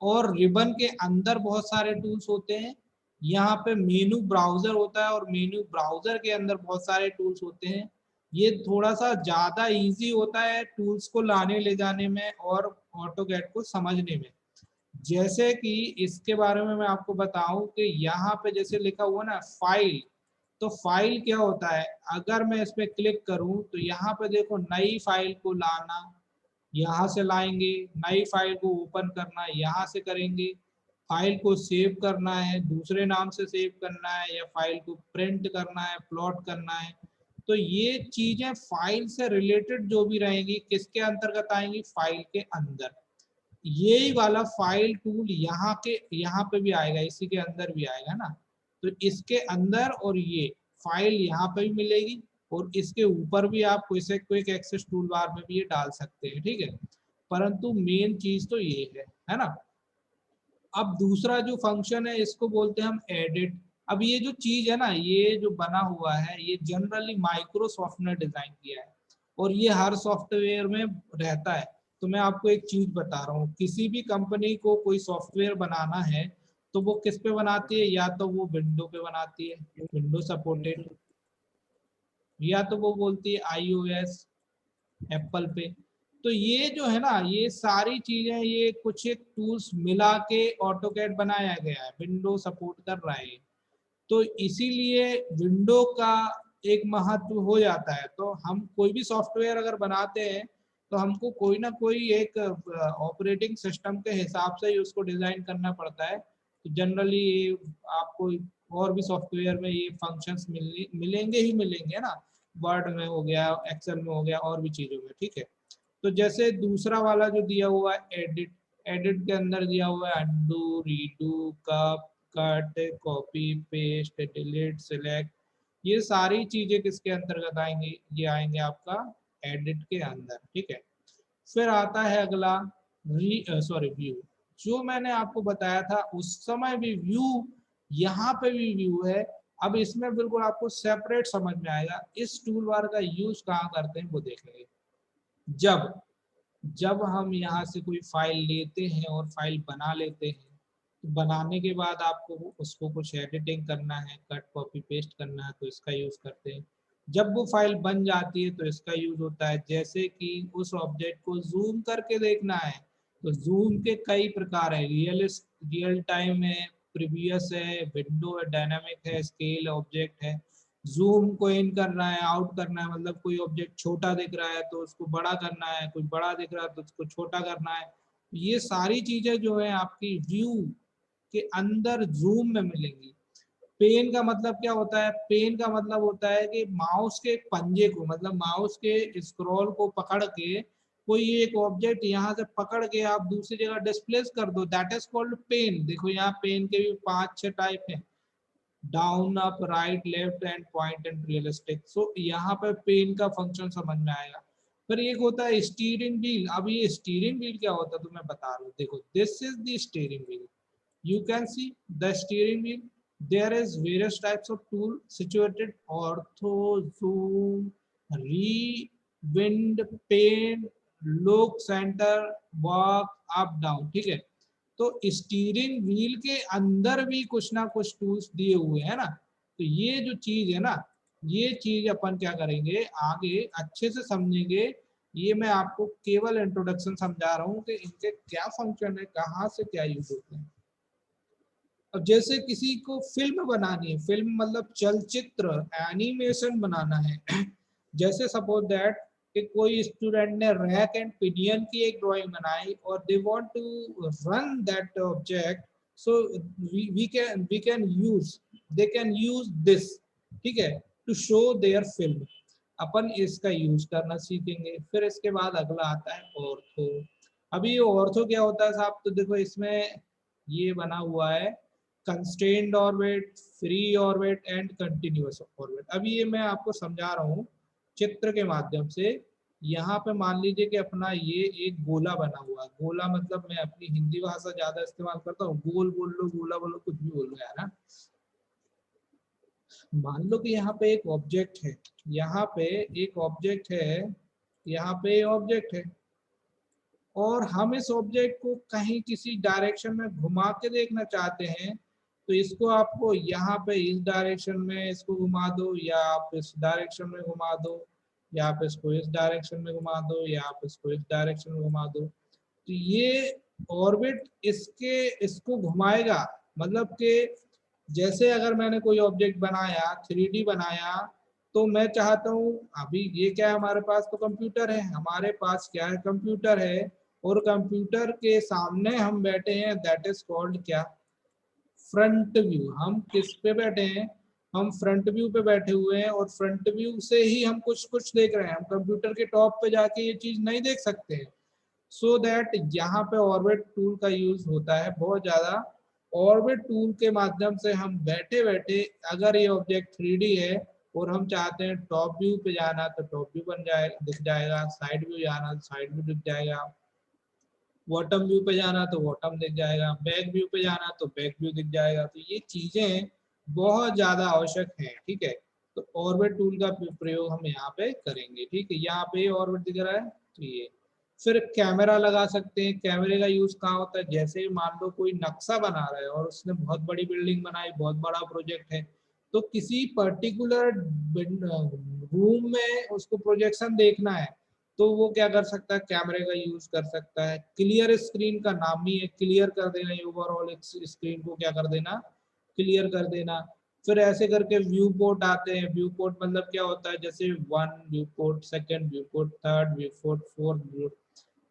और रिबन के अंदर बहुत सारे टूल्स होते हैं। यहाँ पे मेनू ब्राउजर होता है, और मेनू ब्राउजर के अंदर बहुत सारे टूल्स होते हैं। ये थोड़ा सा ज्यादा इजी होता है टूल्स को लाने ले जाने में और ऑटोकैड को समझने में। जैसे कि इसके बारे में मैं आपको बताऊं कि यहाँ पे जैसे लिखा हुआ ना फाइल, तो फाइल क्या होता है, अगर मैं इस पे क्लिक करूं तो यहाँ पे देखो नई फाइल को लाना, यहाँ से लाएंगे, नई फाइल को ओपन करना यहाँ से करेंगे, फाइल को सेव करना है दूसरे नाम से सेव करना है, या फाइल को प्रिंट करना है, प्लॉट करना है। तो ये चीजें फाइल से रिलेटेड जो भी रहेंगी किसके अंतर्गत आएंगी, फाइल के अंदर। यही वाला फाइल टूल यहाँ पे भी आएगा, इसी के अंदर भी आएगा ना। तो इसके अंदर, और ये फाइल यहाँ पे भी मिलेगी, और इसके ऊपर भी आप इसे क्विक एक्सेस टूल बार में भी ये डाल सकते हैं, ठीक है। परंतु मेन चीज तो ये है ना। अब दूसरा जो फंक्शन है इसको बोलते हैं हम एडिट। अब ये जो चीज है ना, ये जो बना हुआ है, ये जनरली माइक्रोसॉफ्ट ने डिजाइन किया है और ये हर सॉफ्टवेयर में रहता है। तो मैं आपको एक चीज बता रहा हूँ, किसी भी कंपनी को कोई सॉफ्टवेयर बनाना है तो वो किस पे बनाती है, या तो वो विंडो पे बनाती है, विंडो सपोर्टेड, या तो वो बोलती है iOS, एप्पल पे। तो ये जो है ना, ये सारी चीजें, ये कुछ एक टूल्स मिला के ऑटोकैड बनाया गया है, विंडो सपोर्ट कर रहा है। तो इसीलिए विंडो का एक महत्व हो जाता है। तो हम कोई भी सॉफ्टवेयर अगर बनाते हैं तो हमको कोई ना कोई एक ऑपरेटिंग सिस्टम के हिसाब से ही उसको डिजाइन करना पड़ता है। तो जनरली आपको और भी सॉफ्टवेयर में ये फंक्शंस मिलेंगे ही मिलेंगे ना, वर्ड में हो गया, एक्सेल में हो गया, और भी चीजों में, ठीक है। तो जैसे दूसरा वाला जो दिया हुआ है एडिट, एडिट के अंदर दिया हुआ है undo, redo, cut, copy, paste, delete, select, ये सारी चीजें किसके अंतर्गत आएंगी, ये आएंगे आपका एडिट के अंदर, ठीक है। फिर आता है अगला व्यू। जो मैंने आपको बताया था उस समय भी व्यू, यहाँ पे भी व्यू है। अब इसमें बिल्कुल आपको सेपरेट समझ में आएगा। इस टूल बार का यूज कहाँ करते हैं वो देखेंगे। जब जब हम यहाँ से कोई फाइल लेते हैं और फाइल बना लेते हैं, तो बनाने के बाद आपको उसको कुछ एडिटिंग करना है, कट कॉपी पेस्ट करना है, तो इसका यूज करते हैं। जब वो फाइल बन जाती है तो इसका यूज होता है। जैसे कि उस ऑब्जेक्ट को जूम करके देखना है, तो जूम के कई प्रकार है, रियल टाइम है, प्रीवियस है, विंडो है, डायनामिक है, स्केल ऑब्जेक्ट है। जूम को इन करना है, आउट करना है, मतलब कोई ऑब्जेक्ट छोटा दिख रहा है तो उसको बड़ा करना है, कोई बड़ा दिख रहा है तो उसको छोटा करना है। ये सारी चीजें जो है आपकी व्यू के अंदर जूम में मिलेंगी। पेन का मतलब क्या होता है, पेन का मतलब होता है कि माउस के पंजे को, मतलब माउस के स्क्रॉल को पकड़ के कोई एक ऑब्जेक्ट यहाँ से पकड़ के आप दूसरी जगह डिस्प्लेस कर दो, दैट इज कॉल्ड पेन। देखो यहाँ पेन के भी 5-6 टाइप हैं, down, up, right, left and point and realistic. So यहाँ पे पेन का फंक्शन समझ में आएगा। फिर एक होता है स्टीयरिंग व्हील। अब ये स्टीयरिंग व्हील क्या होता है तो मैं बता रहा हूँ, देखो this is the steering wheel, you can see the steering wheel. There is various types of tool situated: ortho, zoom, rewind, pane, look, center, walk, up, down, ठीक है। तो स्टीयरिंग व्हील के अंदर भी कुछ ना कुछ टूल्स दिए हुए हैं ना। तो ये जो चीज है ना, ये चीज अपन क्या करेंगे आगे अच्छे से समझेंगे। ये मैं आपको केवल इंट्रोडक्शन समझा रहा हूँ कि इनके क्या फंक्शन है, कहाँ से क्या यूज होते हैं। अब जैसे किसी को फिल्म बनानी है, फिल्म मतलब चलचित्र, एनिमेशन बनाना है जैसे सपोज दैट कि कोई स्टूडेंट ने रैक एंड पिनियन की एक ड्राइंग बनाई और they want to run that object, so we can use, they can use this, ठीक है, टू शो देयर फिल्म। अपन इसका यूज करना सीखेंगे। फिर इसके बाद अगला आता है ऑर्थो। अभी ये ऑर्थो क्या होता है साहब, तो देखो इसमें ये बना हुआ है constrained orbit, free orbit and continuous orbit. अभी ये मैं आपको समझा रहा हूँ चित्र के माध्यम से। यहाँ पे मान लीजिए कि अपना ये एक गोला बना हुआ है। गोला मतलब मैं अपनी हिंदी भाषा ज्यादा इस्तेमाल करता हूँ, गोल बोल लो, गोला बोलो, कुछ भी बोल लो यार ना। मान लो कि यहाँ पे एक ऑब्जेक्ट है, यहाँ पे एक ऑब्जेक्ट है, यहाँ पे ऑब्जेक्ट है, और हम इस ऑब्जेक्ट को कहीं किसी डायरेक्शन में घुमा के देखना चाहते हैं। तो इसको आपको यहाँ पे इस डायरेक्शन में इसको घुमा दो, या आप इस डायरेक्शन में घुमा दो, या आप इसको इस डायरेक्शन में घुमा दो, या आप इसको इस डायरेक्शन में घुमा दो। तो ये ऑर्बिट इसको घुमाएगा। मतलब कि जैसे अगर मैंने कोई ऑब्जेक्ट बनाया, 3D बनाया, तो मैं चाहता हूँ, अभी ये क्या है, हमारे पास तो कंप्यूटर है, हमारे पास क्या है, कंप्यूटर है, और कंप्यूटर के सामने हम बैठे हैं, दैट इज कॉल्ड क्या, फ्रंट व्यू। हम किस पे बैठे हैं, हम फ्रंट व्यू पे बैठे हुए हैं, और फ्रंट व्यू से ही हम कुछ कुछ देख रहे हैं। हम कंप्यूटर के टॉप पे जाके ये चीज नहीं देख सकते हैं। सो दैट यहाँ पे ऑर्बिट टूल का यूज होता है बहुत ज्यादा। ऑर्बिट टूल के माध्यम से हम बैठे बैठे, अगर ये ऑब्जेक्ट 3D है और हम चाहते हैं टॉप व्यू पे जाना, तो टॉप व्यू बन जाए, दिख जाएगा, साइड व्यू जाना, साइड व्यू दिख जाएगा। बॉटम व्यू पे जाना तो बॉटम दिख जाएगा, बैक व्यू पे जाना तो बैक व्यू दिख जाएगा। तो ये चीजें बहुत ज्यादा आवश्यक हैं, ठीक है। तो ऑर्बिट टूल का प्रयोग हम यहाँ पे करेंगे, ठीक है। यहाँ पे ऑर्बिट दिख रहा है, तो ये फिर कैमरा लगा सकते हैं। कैमरे का यूज कहाँ होता है, जैसे ही मान लो कोई नक्शा बना रहा है और उसने बहुत बड़ी बिल्डिंग बनाई, बहुत बड़ा प्रोजेक्ट है, तो किसी पर्टिकुलर रूम में उसको प्रोजेक्शन देखना है, तो वो क्या कर सकता है, कैमरे का यूज कर सकता है। क्लियर स्क्रीन का नाम ही है, क्लियर कर देना, ओवरऑल स्क्रीन को क्या कर देना, क्लियर कर देना। फिर ऐसे करके व्यू पोर्ट आते हैं। व्यू पोर्ट मतलब क्या होता है, जैसे 1 view port, second view port, third view port, fourth view,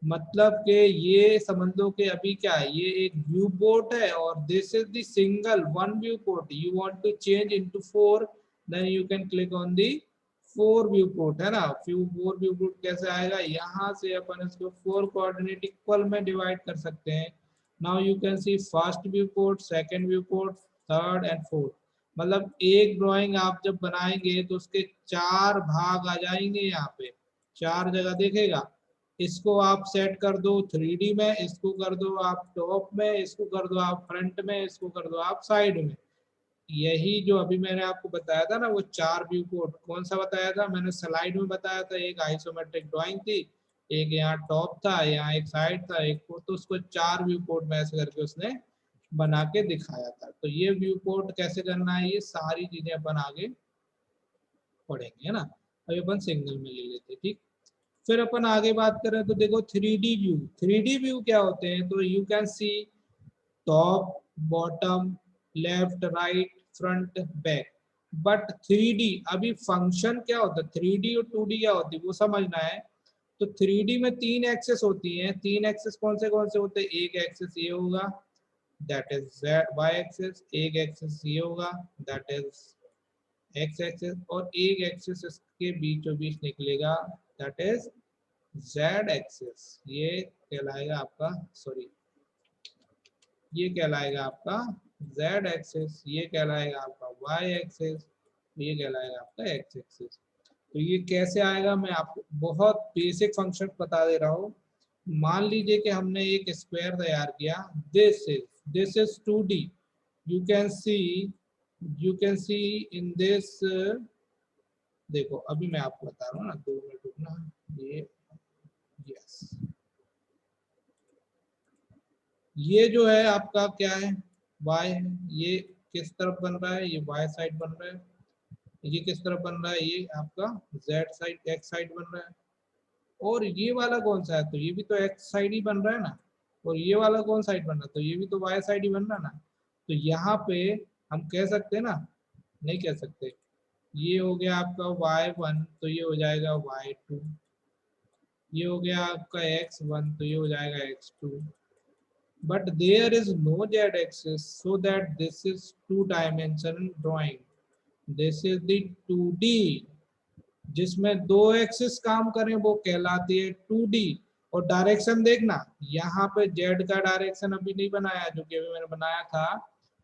मतलब कि ये समझ लो कि अभी क्या है, ये एक व्यू पोर्ट है और this is the single one view port. You want to change into 4, then you can click on the 4 view port, है ना। 4 व्यू पोर्ट कैसे आएगा, यहाँ से अपन इसको 4 कोऑर्डिनेट इक्वल में डिवाइड कर सकते हैं। Now you can C first view port, second view port, third and fourth. मतलब एक ड्राइंग आप जब बनाएंगे तो उसके 4 भाग आ जाएंगे, यहाँ पे 4 जगह देखेगा। इसको आप सेट कर दो 3D में, इसको कर दो आप टॉप में, इसको कर दो आप फ्रंट में, इसको कर दो आप साइड में। यही जो अभी मैंने आपको बताया था ना, वो 4 व्यू पोर्ट, कौन सा बताया था मैंने, स्लाइड में बताया था। एक आइसोमेट्रिक ड्राइंग थी, एक यहाँ टॉप था, यहाँ एक साइड था, एक तो उसको 4 व्यू पोर्ट में ऐसे करके उसने बना के दिखाया था। तो ये व्यू पोर्ट कैसे करना है, ये सारी चीजें अपन आगे पढ़ेंगे, है ना। अभी अपन सिंगल में ले लेते, ठीक। फिर अपन आगे बात करें तो देखो 3D व्यू। 3D व्यू क्या होते हैं, तो you can C top, bottom, left, right, front, back. But 3D अभी फंक्शन क्या होता है, 3D और 2D क्या होती है वो समझना है। तो 3D में 3 एक्सेस होती हैं। 3 एक्सेस कौन से होते हैं, एक एक्सेस ये होगा, दैट इज वाई एक्सेस, एक एक्सेस ये होगा, दैट इज एक्स एक्सेस, और एक एक्सेस इसके बीचों बीच निकलेगा, दैट इज जेड एक्सेस। ये कहलाएगा आपका, सॉरी, ये कहलाएगा आपका जेड एक्सेस, ये कहलाएगा आपका वाई एक्सेस, ये कहलाएगा आपका एक्स एक्सेस। तो ये कैसे आएगा, मैं आपको बहुत बेसिक फंक्शन बता दे रहा हूँ। मान लीजिए कि हमने एक स्क्वायर तैयार किया, this is 2D। You can C, you can C in this, देखो अभी मैं आपको बता रहा हूँ ना, 2 मिनट रुकना। ये यस, ये जो है आपका क्या है, y है। ये किस तरफ बन रहा है, ये y साइड बन रहा है। ये किस तरफ बन रहा है, ये आपका z साइड, x साइड बन रहा है। और ये वाला कौन सा है, तो ये भी तो x साइड ही बन रहा है ना। और ये वाला कौन साइड बन रहा है, तो ये भी तो y साइड ही बन रहा है ना। तो यहाँ पे हम कह सकते हैं ना, नहीं कह सकते। ये हो गया आपका y1, तो ये हो जाएगा y2। ये हो गया आपका x1, तो ये हो जाएगा x2। but there is no z-axis, so that this is 2-dimensional drawing. This is the 2D, जिसमें 2 एक्सिस काम करें वो कहलाती है 2D। और डायरेक्शन देखना, यहाँ पे z का डायरेक्शन अभी नहीं बनाया, जो कि अभी मैंने बनाया था।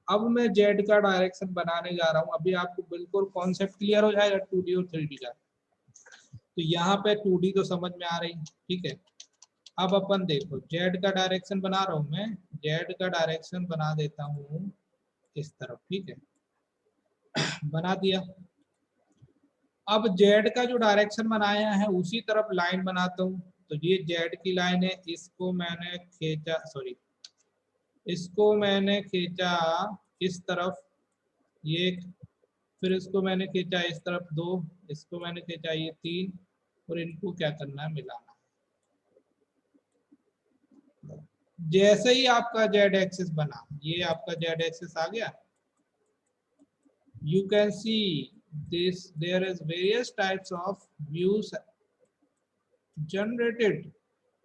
अब मैं z का डायरेक्शन बनाने जा रहा हूँ। अभी आपको बिल्कुल कॉन्सेप्ट क्लियर हो जाएगा 2D और 3D का। तो यहाँ पे 2D तो समझ में आ रही, ठीक है। अब अपन देखो, जेड का डायरेक्शन बना रहा हूं मैं, जेड का डायरेक्शन बना देता हूं इस तरफ, ठीक है। बना दिया। अब जेड का जो डायरेक्शन बनाया है उसी तरफ लाइन बनाता हूं। तो ये जेड की लाइन है, इसको मैंने खींचा, सॉरी, इसको मैंने खींचा इस तरफ, ये, फिर इसको मैंने खींचा इस तरफ 2, इसको मैंने खींचा ये 3, और इनको क्या करना है, मिलाना। जैसे ही आपका जेड एक्सिस बना, ये आपका जेड एक्सिस आ गया। You can see this, there is various types of views generated.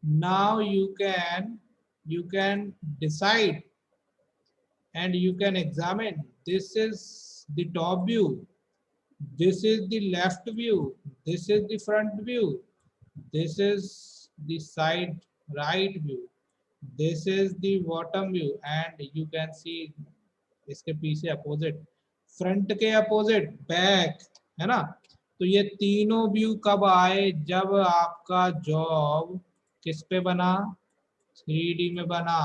Now you can decide and you can examine. This is the top view, this is the left view, this is the front view, this is the side right view, this is the bottom view, and you can see इसके पीछे opposite, front के opposite back, है ना। तो ये तीनों view कब आए, जब आपका जॉब किस पे बना, 3D में बना,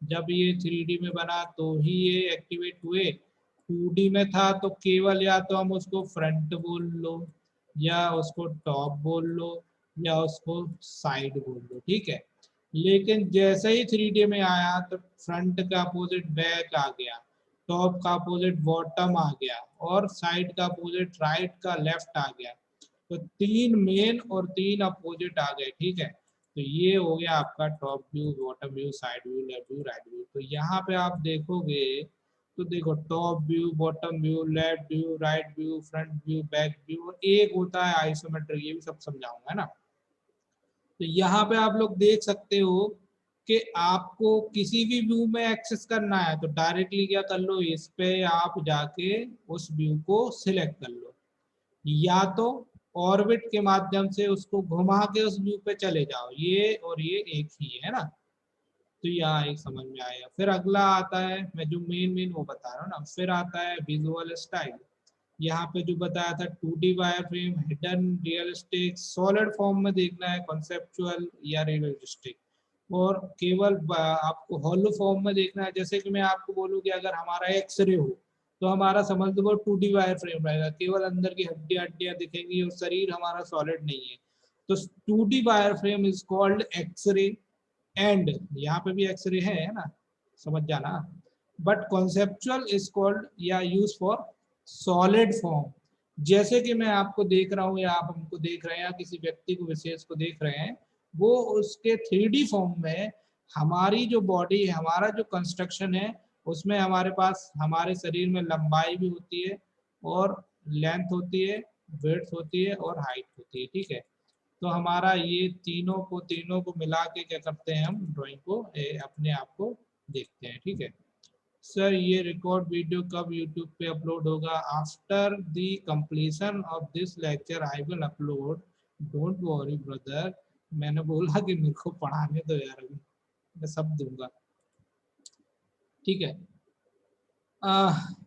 जब ये 3D में बना तो ही ये एक्टिवेट हुए। 2D में था तो केवल या तो हम उसको फ्रंट बोल लो, या उसको टॉप बोल लो, या उसको साइड बोल लो, ठीक है। लेकिन जैसे ही 3D में आया तो फ्रंट का अपोजिट बैक आ गया, टॉप का अपोजिट बॉटम आ गया, और साइड का अपोजिट राइट का लेफ्ट आ गया। तो 3 मेन और 3 अपोजिट आ गए, ठीक है। तो ये हो गया आपका top view, bottom view, side view, left view, right view. तो यहाँ पे आप देखोगे तो देखो top view, bottom view, left view, right view, front view, back view, और एक होता है आइसोमेट्रिक, ये भी सब समझाऊंगा, है ना। तो यहाँ पे आप लोग देख सकते हो कि आपको किसी भी व्यू में एक्सेस करना है तो डायरेक्टली क्या कर लो, इस पे आप जाके उस व्यू को सिलेक्ट कर लो, या तो ऑर्बिट के माध्यम से उसको घुमा के उस व्यू पे चले जाओ, ये और ये एक ही है ना। तो यहाँ एक समझ में आएगा। फिर अगला आता है, मैं जो मेन मेन वो बता रहा हूँ ना, फिर आता है विजुअल स्टाइल। यहाँ पे जो बताया था 2D wire frame, hidden, realistic, solid form में देखना है, कॉन्सेप्चुअल या रियलिस्टिक, और केवल आपको हॉलो फॉर्म में देखना है। जैसे कि मैं आपको बोलूँ कि अगर हमारा एक्सरे हो तो हमारा समझ लो 2D वायर फ्रेम रहेगा, केवल अंदर की हड्डियां हड्डियां दिखेंगी और शरीर हमारा सॉलिड नहीं है। तो 2D wire frame is called X-ray, and यहाँ पे भी एक्सरे है ना, समझ जाना। बट कॉन्सेप्चुअल इज कॉल्ड या यूज फॉर सॉलिड फॉर्म। जैसे कि मैं आपको देख रहा हूँ या आप हमको देख रहे हैं, या किसी व्यक्ति को विशेष को देख रहे हैं, वो उसके 3D फॉर्म में हमारी जो बॉडी है, हमारा जो कंस्ट्रक्शन है, उसमें हमारे पास हमारे शरीर में लंबाई भी होती है, और लेंथ होती है, विड्थ होती है, और हाइट होती है, ठीक है। तो हमारा ये तीनों को मिला के क्या करते हैं, हम ड्राइंग को अपने आप को देखते हैं, ठीक है। सर ये रिकॉर्ड वीडियो कब यूट्यूब पे अपलोड होगा? After the completion of this lecture I will upload, don't worry brother. मैंने बोला कि मेरे को पढ़ाने दो यार, अभी मैं सब दूंगा, ठीक है।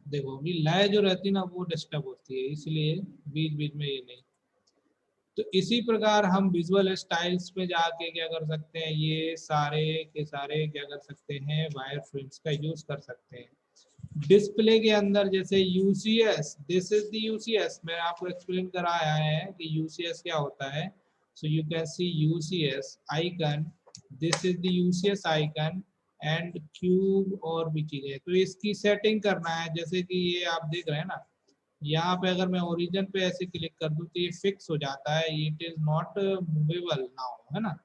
देखो अभी लय जो रहती है ना वो डिस्टर्ब होती है, इसलिए बीच बीच में ये नहीं। तो इसी प्रकार हम विजुअल स्टाइल्स में जाके क्या कर सकते हैं, ये सारे के सारे क्या कर सकते हैं, वायर फ्रेम्स का यूज कर सकते हैं डिस्प्ले के अंदर। जैसे UCS, this is the UCS, मैं आपको एक्सप्लेन कराया है कि यूसीएस क्या होता है। सो you can C UCS icon, this is the UCS icon, and cube और भी चीजें। तो इसकी सेटिंग करना है, जैसे कि ये आप देख रहे हैं ना, यहाँ पे अगर मैं ओरिजिन पे ऐसे क्लिक कर दूं तो ये फिक्स हो जाता है, it is not movable now, है ना।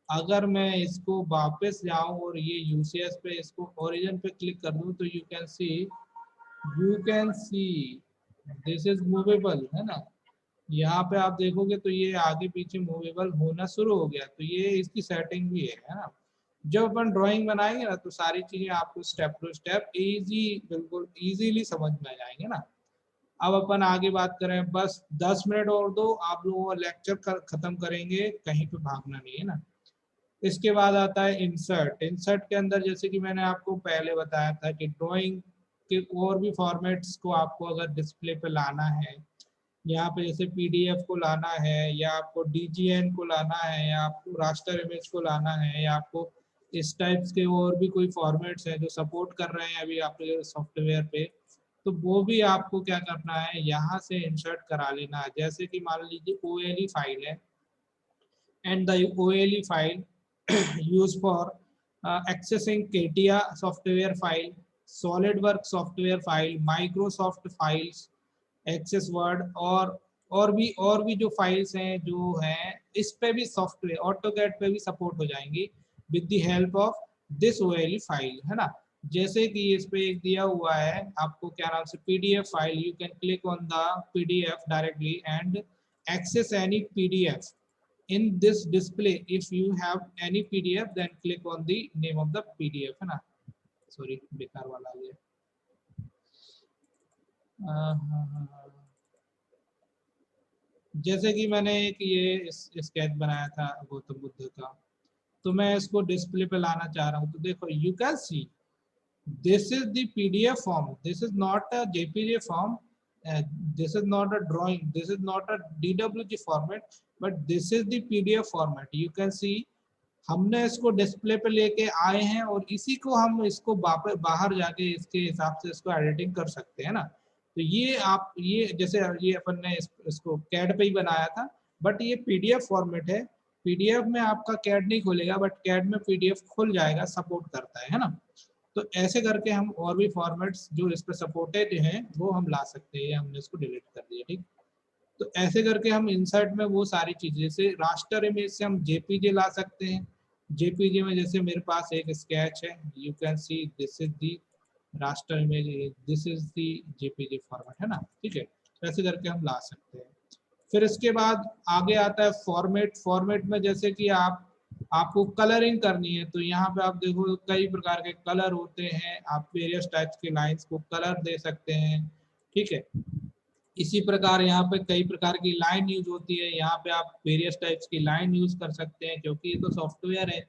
अगर मैं इसको वापस जाऊं और ये यूसीएस पे इसको ओरिजिन पे क्लिक कर दूं तो you can see this is movable, है ना। यहाँ पे आप देखोगे तो ये आगे पीछे मूवेबल होना शुरू हो गया, तो ये इसकी सेटिंग भी है ना। जब अपन ड्राइंग बनाएंगे ना तो सारी चीजें आपको स्टेप टू स्टेप इजी, बिल्कुल इजीली समझ में आ जाएंगे ना। अब अपन आगे बात करें, बस 10 मिनट और दो, आप लोगों का लेक्चर खत्म करेंगे, कहीं पे भागना नहीं है ना। इसके बाद आता है इंसर्ट। इंसर्ट के अंदर जैसे कि मैंने आपको पहले बताया था कि ड्राइंग के और भी फॉर्मेट्स को आपको अगर डिस्प्ले पे लाना है, यहाँ पे जैसे पीडीएफ को लाना है, या आपको डीजीएन को लाना है, या आपको रास्टर इमेज को लाना है, या आपको इस टाइप्स के और भी कोई फॉर्मेट्स हैं जो सपोर्ट कर रहे हैं अभी आपके सॉफ्टवेयर पे, तो वो भी आपको क्या करना है, यहाँ से इंसर्ट करा लेना है। जैसे कि मान लीजिए OLE फाइल है, and the OLE file used for accessing CATIA software file, SolidWorks software file, Microsoft files, Access Word, और भी जो फाइल्स हैं जो हैं, इस पे भी सॉफ्टवेयर ऑटोकैड पे भी सपोर्ट हो जाएंगी with the help of this OLE file, है ना। जैसे कि इस पे एक दिया हुआ है आपको, क्या नाम से, PDF file, you can click on the PDF directly and access any PDF in this display. If you have any PDF then click on the name of the PDF, है ना। सॉरी बेकार वाला आ गया। हाँ, हाँ, हाँ। जैसे कि मैंने एक ये स्केच बनाया था गौतम बुद्ध का, तो मैं इसको डिस्प्ले पे लाना चाह रहा हूँ। तो देखो you can C this is the PDF form, this is not a JPG form, this is not a drawing, this is not a DWG format, but this is the PDF format. You can see हमने इसको display पे लेके आए हैं और इसी को हम इसको वापस बाहर जाके इसके हिसाब से इसको एडिटिंग कर सकते हैं ना। तो ये आप ये जैसे ये अपन ने इसको कैड पे ही बनाया था, बट ये पीडीएफ फॉर्मेट है। पीडीएफ में आपका कैड नहीं खुलेगा, बट कैड में पीडीएफ खुल जाएगा, सपोर्ट करता है ना। तो ऐसे करके हम और भी फॉर्मेट्स जो इस पे सपोर्टेड हैं वो हम ला सकते हैं। हमने इसको डिलीट कर दिया, ठीक। तो ऐसे करके हम इंसर्ट में वो सारी चीजें, जैसे रास्टर इमेज से हम जेपीजे ला सकते हैं। जेपीजे में जैसे मेरे पास एक स्केच है, you can see this is the raster image, this is the JPG format, है ना, ठीक है। तो ऐसे करके हम ला सकते हैं। फिर इसके बाद आगे आता है फॉर्मेट। फॉर्मेट में जैसे कि आपको कलरिंग करनी है, तो यहाँ पे आप देखो कई प्रकार के कलर होते हैं, आप वेरियस टाइप्स के लाइंस को कलर दे सकते हैं, ठीक है। इसी प्रकार यहाँ पे कई प्रकार की लाइन यूज होती है, यहाँ पे आप वेरियस टाइप्स की लाइन यूज कर सकते हैं, क्योंकि ये तो सॉफ्टवेयर है।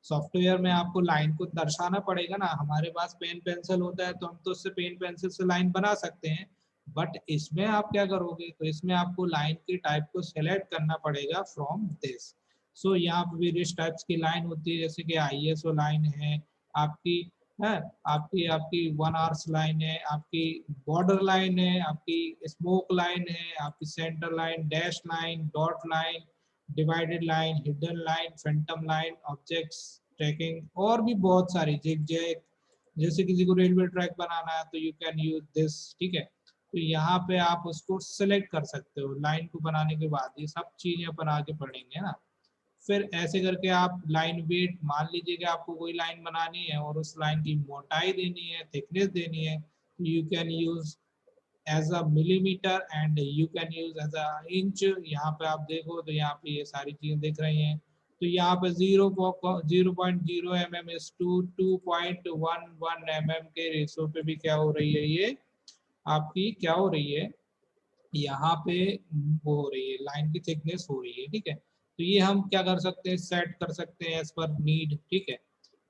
सॉफ्टवेयर में आपको लाइन को दर्शाना पड़ेगा ना। हमारे पास पेन पेंसिल होता है तो हम तो उससे पेन पेंसिल से लाइन बना सकते हैं, बट इसमें आप क्या करोगे, तो इसमें आपको लाइन के टाइप को सेलेक्ट करना पड़ेगा फ्रॉम दिस। सो यहाँ पे वेरियस टाइप्स की लाइन होती है, जैसे कि आईएसओ लाइन है आपकी, है आपकी आपकी 1 आवर्स लाइन है, आपकी बॉर्डर लाइन है, आपकी स्मोक लाइन है, आपकी centre line, dash line, dot line, divided line, hidden line, phantom line, objects tracking, और भी बहुत सारी जिग जैग। जैसे किसी को रेलवे ट्रैक बनाना है तो यू कैन यूज दिस, ठीक है। तो यहाँ पे आप उसको सिलेक्ट कर सकते हो लाइन को बनाने के बाद। ये सब चीजें अपन आगे पढ़ेंगे ना। फिर ऐसे करके आप लाइन वेट, मान लीजिए कि आपको कोई लाइन बनानी है और उस लाइन की मोटाई देनी है, थिकनेस देनी है, तो you can use as a millimetre and you can use as a inch. यहाँ पे आप देखो तो यहाँ पे ये सारी चीजें दिख रही हैं। तो यहाँ पे 0.0 mm इज टू 2.11 mm के रेशो पे भी क्या हो रही है, ये आपकी क्या हो रही है, यहाँ पे वो हो रही है, लाइन की थिकनेस हो रही है, ठीक है। तो ये हम क्या कर सकते हैं, सेट कर सकते हैं एज पर नीड, ठीक है।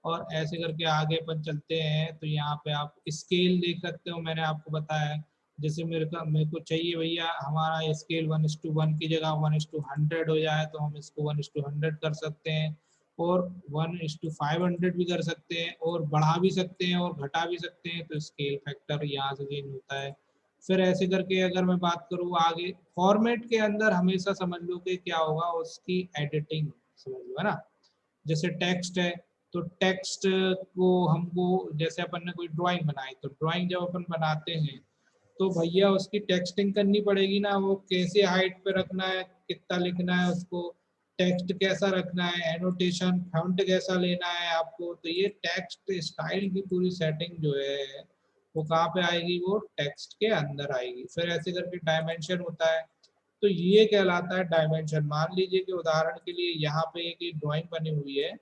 और ऐसे करके आगे अपन चलते हैं, तो यहाँ पे आप स्केल देख सकते हो, मैंने आपको बताया है। जैसे मेरे को चाहिए भैया हमारा स्केल 1:1 की जगह 1:100 हो जाए, तो हम इसको 1:100 कर सकते हैं, और 1:500 भी कर सकते हैं, और बढ़ा भी सकते हैं और घटा भी सकते हैं। तो स्केल फैक्टर यहाँ से चेंज होता है। फिर ऐसे करके अगर मैं बात करूँ आगे, फॉर्मेट के अंदर हमेशा समझ लो कि क्या होगा, उसकी एडिटिंग समझ लो, है ना। जैसे टेक्स्ट है, तो टेक्स्ट को हमको, जैसे अपन ने कोई ड्राइंग बनाई, तो ड्राइंग जब अपन बनाते हैं तो भैया उसकी टेक्सटिंग करनी पड़ेगी ना, वो कैसे हाइट पे रखना है, कितना लिखना है उसको, टेक्स्ट कैसा रखना है, एनोटेशन फॉन्ट कैसा लेना है आपको। तो ये टेक्स्ट स्टाइल की पूरी सेटिंग जो है वो कहाँ पे आएगी, वो टेक्स्ट के अंदर आएगी। फिर ऐसे करके डायमेंशन होता है, तो ये कहलाता है डायमेंशन। मान लीजिए कि उदाहरण के लिए यहाँ पे एक ड्राइंग बनी हुई है,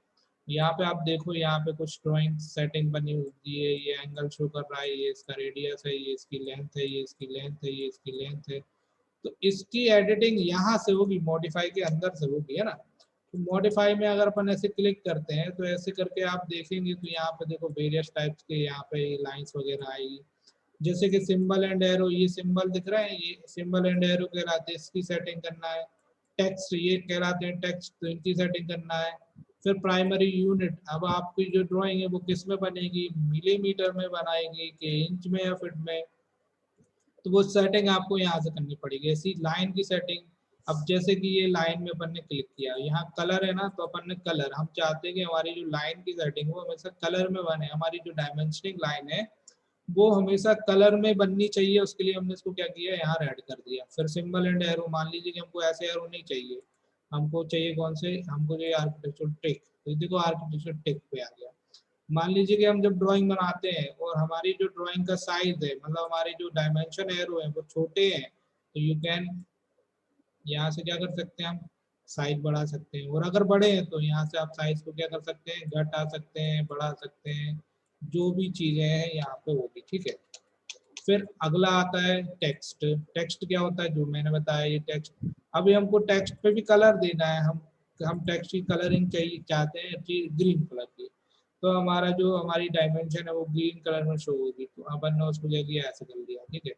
यहाँ पे आप देखो, यहाँ पे कुछ ड्राइंग सेटिंग बनी हुई है, ये एंगल शो कर रहा है, ये इसका रेडियस है, ये इसकी लेंथ है, ये इसकी लेंथ है, ये इसकी लेंथ है। तो इसकी एडिटिंग यहाँ से होगी, मॉडिफाई के अंदर से होगी, है ना। तो मॉडिफाई में अगर अपन ऐसे क्लिक करते हैं, तो ऐसे करके आप देखेंगे तो यहाँ पे देखो वेरियस टाइप्स के यहाँ पे लाइंस वगैरह आएगी। जैसे कि सिंबल एंड एरो, ये सिंबल दिख रहा है, ये सिंबल एंड एरो कहलाते हैं, इसकी सेटिंग करना है। टेक्स्ट ये कहलाते हैं टेक्स्ट, तो इनकी सेटिंग करना है। फिर प्राइमरी यूनिट, अब आपकी जो ड्राइंग है वो किस में बनेगी, मिलीमीटर में बनाएगी कि इंच में या फीट में, तो वो सेटिंग आपको यहाँ से करनी पड़ेगी। ऐसी लाइन की सेटिंग, अब जैसे कि ये लाइन में अपन ने क्लिक किया, यहाँ कलर है ना, तो अपन ने कलर, हम चाहते हैं कि हमारी जो लाइन की सेटिंग वो हमेशा कलर में बने, हमारी जो डायमेंशनिंग लाइन है वो हमेशा कलर में बननी चाहिए। उसके लिए हमने इसको क्या किया, यहाँ रेड कर दिया। फिर सिंबल एंड एरो, मान लीजिए कि हमको ऐसे एरो नहीं चाहिए, हमको चाहिए कौन से, हमको चाहिए आर्किटेक्चर टिक, तो देखो आर्किटेक्चर टिक पे आ गया। मान लीजिए कि हम जब ड्राइंग बनाते हैं और हमारी जो ड्राइंग का साइज है, मतलब हमारी जो डायमेंशन एरो है वो छोटे हैं, तो यू कैन यहाँ से क्या कर सकते हैं, हम साइज बढ़ा सकते हैं। और अगर बड़े हैं तो यहाँ से आप साइज को क्या कर सकते हैं, घटा सकते हैं, बढ़ा सकते हैं, जो भी चीजें हैं यहाँ पे वो भी, ठीक है। फिर अगला आता है टेक्स्ट। टेक्स्ट क्या होता है, जो मैंने बताया ये टेक्स्ट। अभी हमको टेक्स्ट पे भी कलर देना है, हम टेक्स्ट की कलरिंग चाहिए, चाहते हैं ग्रीन कलर की, तो हमारा जो हमारी डायमेंशन है वो ग्रीन कलर में शो होगी, तो अपन ने उसको क्या किया, ऐसे कर दिया, ठीक है।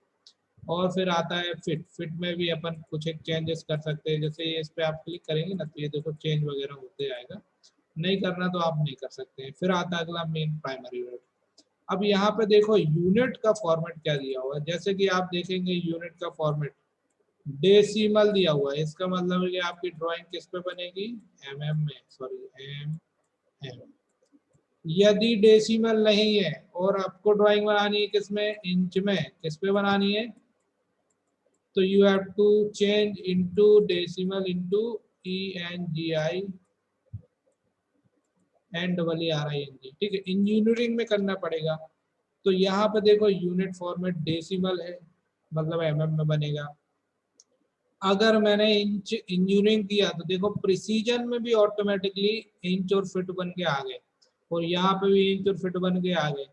और फिर आता है फिट। फिट में भी अपन कुछ एक चेंजेस कर सकते हैं, जैसे इस पे आप क्लिक करेंगे ना, तो ये देखो चेंज वगैरह होते जाएगा। नहीं करना तो आप नहीं कर सकते हैं। फिर आता है अगला मेन प्राइमरी यूनिट। अब यहाँ पे देखो यूनिट का फॉर्मेट क्या दिया हुआ है, जैसे कि आप देखेंगे यूनिट का फॉर्मेट डेसिमल दिया हुआ है, इसका मतलब है कि आपकी ड्राइंग किस पे बनेगी, एमएम में, सॉरी एम एम। यदि डेसिमल नहीं है और आपको ड्राइंग बनानी है किसमें, इंच में, किस पे बनानी है, तो you have to change into decimal into ENGI NEERING, ठीक है, इंजीनियरिंग में करना पड़ेगा। तो यहाँ पे देखो यूनिट फॉर्मेट डेसिमल है, मतलब एमएम में बनेगा। अगर मैंने इंच इंजीनियरिंग किया तो देखो प्रिसीजन में भी ऑटोमेटिकली इंच और फिट बन के आ गए, और यहाँ पे भी इंच और फिट बन के आ गए।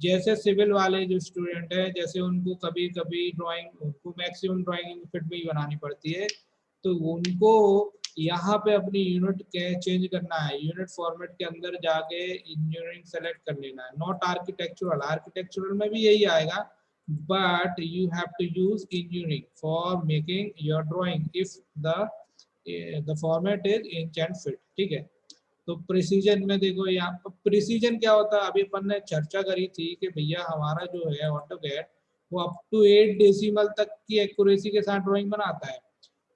जैसे सिविल वाले जो स्टूडेंट है, जैसे उनको कभी कभी ड्राइंग, उनको मैक्सिमम ड्राइंग फिट में ही बनानी पड़ती है, तो उनको यहाँ पे अपनी यूनिट के चेंज करना है, यूनिट फॉर्मेट के अंदर जाके इंजीनियरिंग सेलेक्ट कर लेना है, नॉट आर्किटेक्चरल। आर्किटेक्चरल में भी यही आएगा, but you have to use engineering for making your drawing if the format is inch and feet, ठीक है। तो प्रिसीजन में देखो, यहाँ पर प्रिसीजन क्या होता है, अभी अपन ने चर्चा करी थी कि भैया हमारा जो है ऑटोकैड वो अप टू 8 डेसिमल तक की एक्यूरेसी के साथ ड्राइंग बनाता है।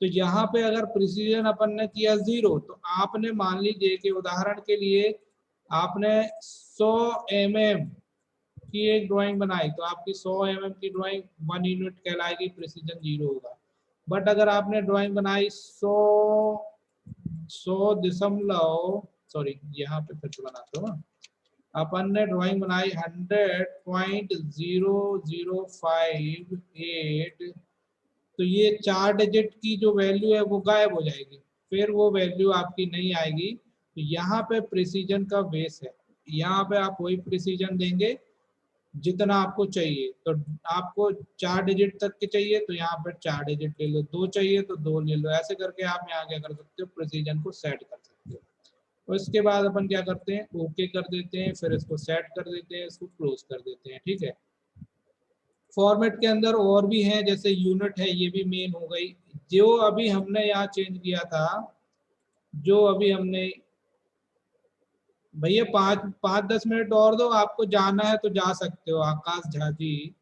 तो यहाँ पे अगर प्रिसीजन अपन ने किया 0, तो आपने मान लीजिए कि उदाहरण के लिए आपने 100 mm की एक ड्राइंग बनाई, तो आपकी 100 mm की ड्राइंग 1 यूनिट कहलाएगी, प्रिसीजन 0 होगा। बट अगर आपने ड्राइंग बनाई 100 सॉरी यहाँ पे फिर से बनाता हूँ, अपन ने ड्राइंग बनाई 100.0058, तो ये 4 डिजिट की जो वैल्यू है वो गायब हो जाएगी, फिर वो वैल्यू आपकी नहीं आएगी। तो यहाँ पे प्रिसीजन का बेस है, यहाँ पे आप वही प्रिसीजन देंगे जितना आपको चाहिए। तो आपको 4 डिजिट तक के चाहिए तो यहाँ पर 4 डिजिट ले लो, 2 चाहिए तो 2 ले लो, ऐसे करके आप यहाँ क्या कर सकते हो, प्रिसीजन को सेट कर सकते हो। और इसके बाद अपन क्या करते हैं, ओके कर देते हैं, फिर इसको सेट कर देते हैं, इसको क्लोज कर देते हैं, ठीक है। फॉर्मेट के अंदर और भी हैं, जैसे यूनिट है, ये भी मेन हो गई। जो अभी हमने यहाँ चेंज किया था, जो अभी हमने, भैया 5-10 मिनट और दो, आपको जाना है तो जा सकते हो आकाश झा जी,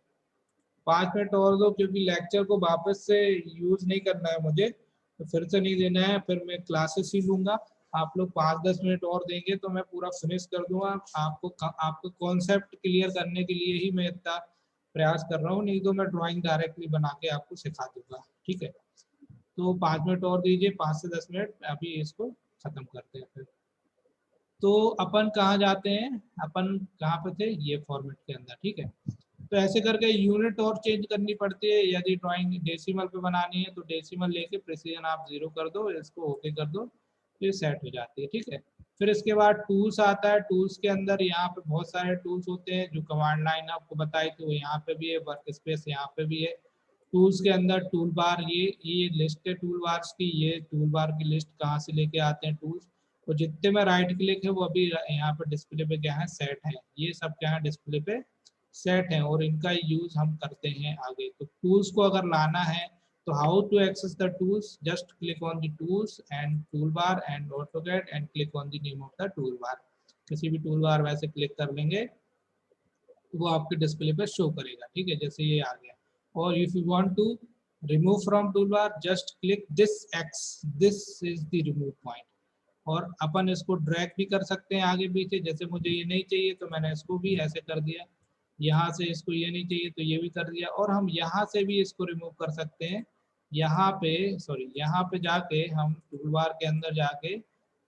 5 मिनट और दो, क्योंकि लेक्चर को वापस से यूज नहीं करना है मुझे, तो फिर से नहीं देना है, फिर मैं क्लासेस ही लूंगा। आप लोग 5-10 मिनट और देंगे तो मैं पूरा फिनिश कर दूंगा। आपको कॉन्सेप्ट क्लियर करने के लिए ही मैं इतना प्रयास कर रहा हूँ, नहीं तो मैं ड्राइंग डायरेक्टली बना के आपको सिखा दूंगा, ठीक है। तो 5 मिनट और दीजिए, 5 से 10 मिनट, अभी इसको खत्म करते हैं फिर। तो अपन कहाँ जाते हैं, अपन कहाँ पे थे, ये फॉर्मेट के अंदर, ठीक है। तो ऐसे करके यूनिट और चेंज करनी पड़ती है, यदि ड्राइंग डेसिमल पे बनानी है तो डेसिमल लेके प्रिसीजन आप 0 कर दो, इसको ओके कर दो, तो ये सेट हो जाती है, ठीक है। फिर इसके बाद टूल्स आता है, टूल्स के अंदर यहाँ पे बहुत सारे टूल्स होते हैं, जो कमांड लाइन आपको बताई थी वो यहाँ पे भी है, वर्क स्पेस यहाँ पे भी है। टूल्स के अंदर टूल बार, ये लिस्ट है टूल बार्स की, ये टूल बार की लिस्ट कहाँ से लेके आते हैं टूल्स, तो जितने में राइट क्लिक है वो अभी यहाँ पे डिस्प्ले पे क्या है, सेट है, ये सब क्या है डिस्प्ले पे सेट है, और इनका यूज हम करते हैं आगे। तो टूल्स को अगर लाना है तो how to access the tools, just click on the tools and tool bar and AutoCAD and click on the name of the tool bar. किसी भी टूल बार वैसे क्लिक कर लेंगे वो आपके डिस्प्ले पे शो करेगा, ठीक है, जैसे ये आ गया। और if you want to remove from tool bar, just click this X, this is the remove point, और अपन इसको ड्रैग भी कर सकते हैं आगे पीछे, जैसे मुझे ये नहीं चाहिए तो मैंने इसको भी ऐसे कर दिया, यहाँ से इसको ये नहीं चाहिए तो ये भी कर दिया, और हम यहाँ से भी इसको रिमूव कर सकते हैं। यहाँ पे सॉरी, यहाँ पे जाके हम टूल बार के अंदर जाके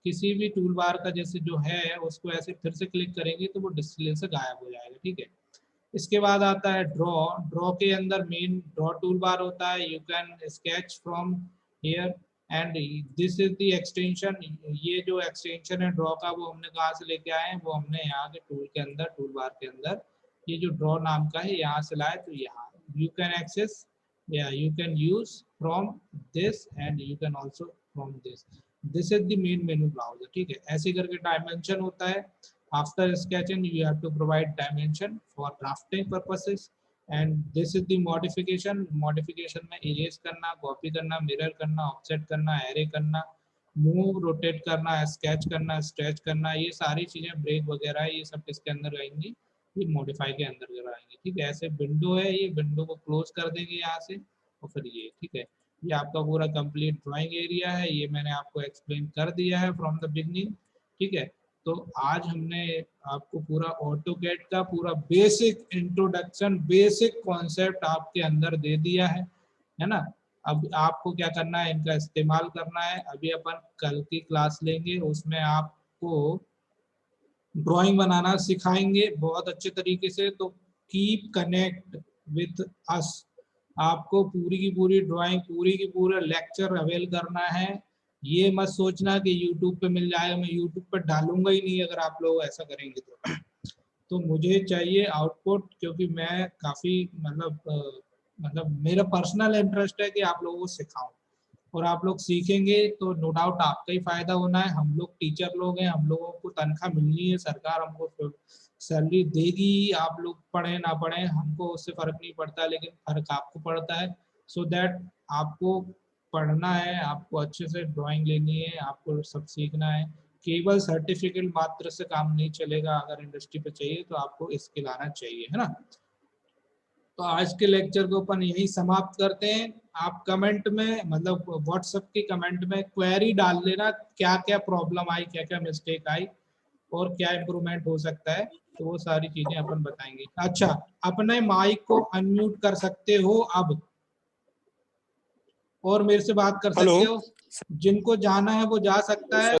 किसी भी टूल बार का जैसे जो है उसको ऐसे फिर से क्लिक करेंगे तो वो डिस्प्ले से गायब हो जाएगा, ठीक है। इसके बाद आता है ड्रॉ। ड्रॉ के अंदर मेन ड्रॉ टूल बार होता है, you can sketch from here and this is the extension. ये जो एक्सटेंशन है ड्रॉ का वो हमने कहाँ से लेके आए हैं, वो हमने यहाँ के टूल के अंदर, टूल बार के अंदर ये जो ड्रॉ नाम का है यहाँ से लाए, तो यहाँ यू कैन एक्सेस या you can use from this and you can also from this, this is the main menu browser, ठीक है। ऐसे करके डायमेंशन होता है। After sketching, you have to provide dimension for drafting purposes, and this is the modification. Modification में erase करना, copy करना, mirror करना, offset करना, array करना, मूव, रोटेट करना, स्केच करना, स्ट्रेच करना, ये सारी चीजें ब्रेक वगैरह ये सब किसके अंदर आएंगी, ये मॉडिफाई के अंदर आएंगे। ठीक है, ऐसे विंडो है, ये विंडो को क्लोज कर देंगे यहाँ से और फिर ये, ठीक है, ये आपका पूरा कंप्लीट ड्राइंग एरिया है, ये मैंने आपको एक्सप्लेन कर दिया है फ्रॉम द बिगनिंग। ठीक है, तो आज हमने आपको पूरा ऑटोकैड का पूरा बेसिक इंट्रोडक्शन, बेसिक कॉन्सेप्ट आपके अंदर दे दिया है ना। अब आपको क्या करना है, इनका इस्तेमाल करना है। अभी अपन कल की क्लास लेंगे, उसमें आपको ड्राइंग बनाना सिखाएंगे बहुत अच्छे तरीके से। तो कीप कनेक्ट विथ अस, आपको पूरी की पूरी ड्राइंग, पूरी की पूरा लेक्चर अवेल करना है। ये मत सोचना कि यूट्यूब पे मिल जाएगा, मैं यूट्यूब पर डालूंगा ही नहीं अगर आप लोग ऐसा करेंगे तो मुझे चाहिए आउटपुट, क्योंकि मैं काफ़ी मतलब मेरा पर्सनल इंटरेस्ट है कि आप लोगों को सिखाऊं, और आप लोग सीखेंगे तो नो डाउट आपका ही फायदा होना है। हम लोग टीचर लोग हैं, हम लोगों को तनख्वाह मिलनी है, सरकार हमको सैलरी देगी, आप लोग पढ़े ना पढ़े हमको उससे फर्क नहीं पड़ता, लेकिन फर्क आपको पड़ता है। सो दैट आपको पढ़ना है, आपको अच्छे से ड्राइंग लेनी है, आपको सब सीखना है। केवल सर्टिफिकेट मात्र से काम नहीं चलेगा, अगर इंडस्ट्री पे चाहिए तो आपको स्किल आना चाहिए, है ना। तो आज के लेक्चर को अपन यही समाप्त करते हैं। आप कमेंट में, मतलब व्हाट्सएप के कमेंट में क्वेरी डाल लेना, क्या क्या प्रॉब्लम आई, क्या क्या मिस्टेक आई और क्या इम्प्रूवमेंट हो सकता है, तो वो सारी चीजें अपन बताएंगे। अच्छा, अपने माइक को अनम्यूट कर सकते हो अब, और मेरे से बात कर हेलो सकते हो। जिनको जाना है वो जा सकता है।